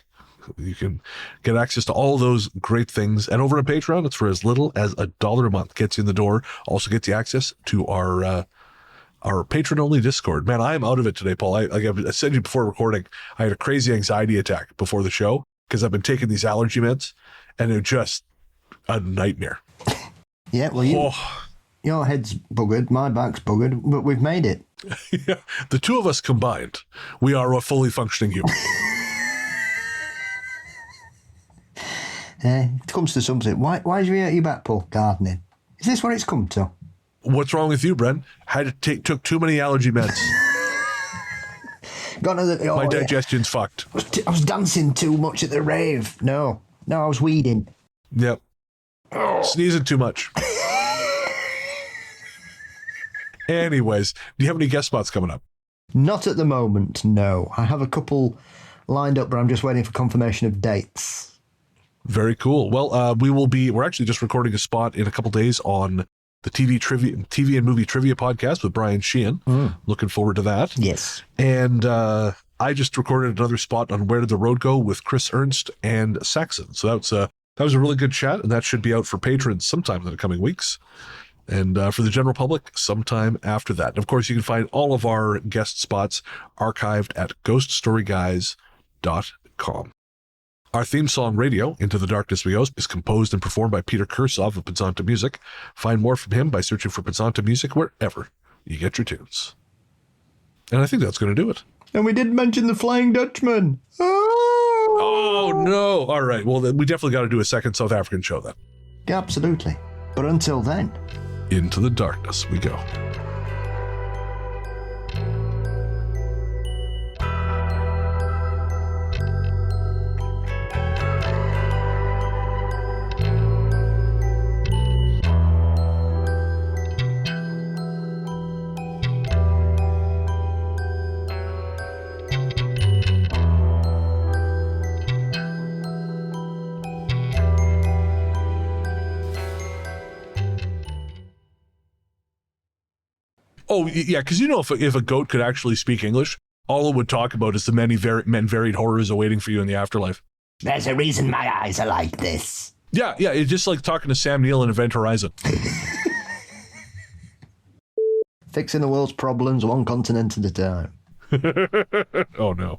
you can get access to all those great things. And over on Patreon, it's for as little as $1 a month. Gets you in the door. Also gets you access to our patron-only Discord. Man, I am out of it today, Paul. I said to you before recording, I had a crazy anxiety attack before the show because I've been taking these allergy meds, and they're just a nightmare. Yeah, well, your head's buggered, my back's buggered, but we've made it. Yeah, the two of us combined, we are a fully functioning human. It comes to something. Why did you hurt your back, Paul? Gardening. Is this what it's come to? What's wrong with you, Bren? Took too many allergy meds. My digestion's fucked. I was dancing too much at the rave. No, I was weeding. Yep. Sneezing too much. Anyways, do you have any guest spots coming up? Not at the moment, no. I have a couple lined up, but I'm just waiting for confirmation of dates. Very cool. Well, we're actually just recording a spot in a couple days on the TV and movie trivia podcast with Brian Sheehan. Looking forward to that. Yes. And I just recorded another spot on Where Did the Road Go with Chris Ernst and Saxon. So that was a really good chat, and that should be out for patrons sometime in the coming weeks. And for the general public, sometime after that. And of course, you can find all of our guest spots archived at ghoststoryguys.com. Our theme song, Radio, Into the Darkness We Go, is composed and performed by Peter Kursov of Pizzanta Music. Find more from him by searching for Pizzanta Music wherever you get your tunes. And I think that's going to do it. And we did mention the Flying Dutchman. Oh, no. All right. Well, then we definitely got to do a second South African show then. Yeah, absolutely. But until then, into the darkness we go. Oh, yeah, because if a goat could actually speak English, all it would talk about is the many varied horrors awaiting for you in the afterlife. There's a reason my eyes are like this. Yeah, it's just like talking to Sam Neill in Event Horizon. Fixing the world's problems one continent at a time. Oh, no.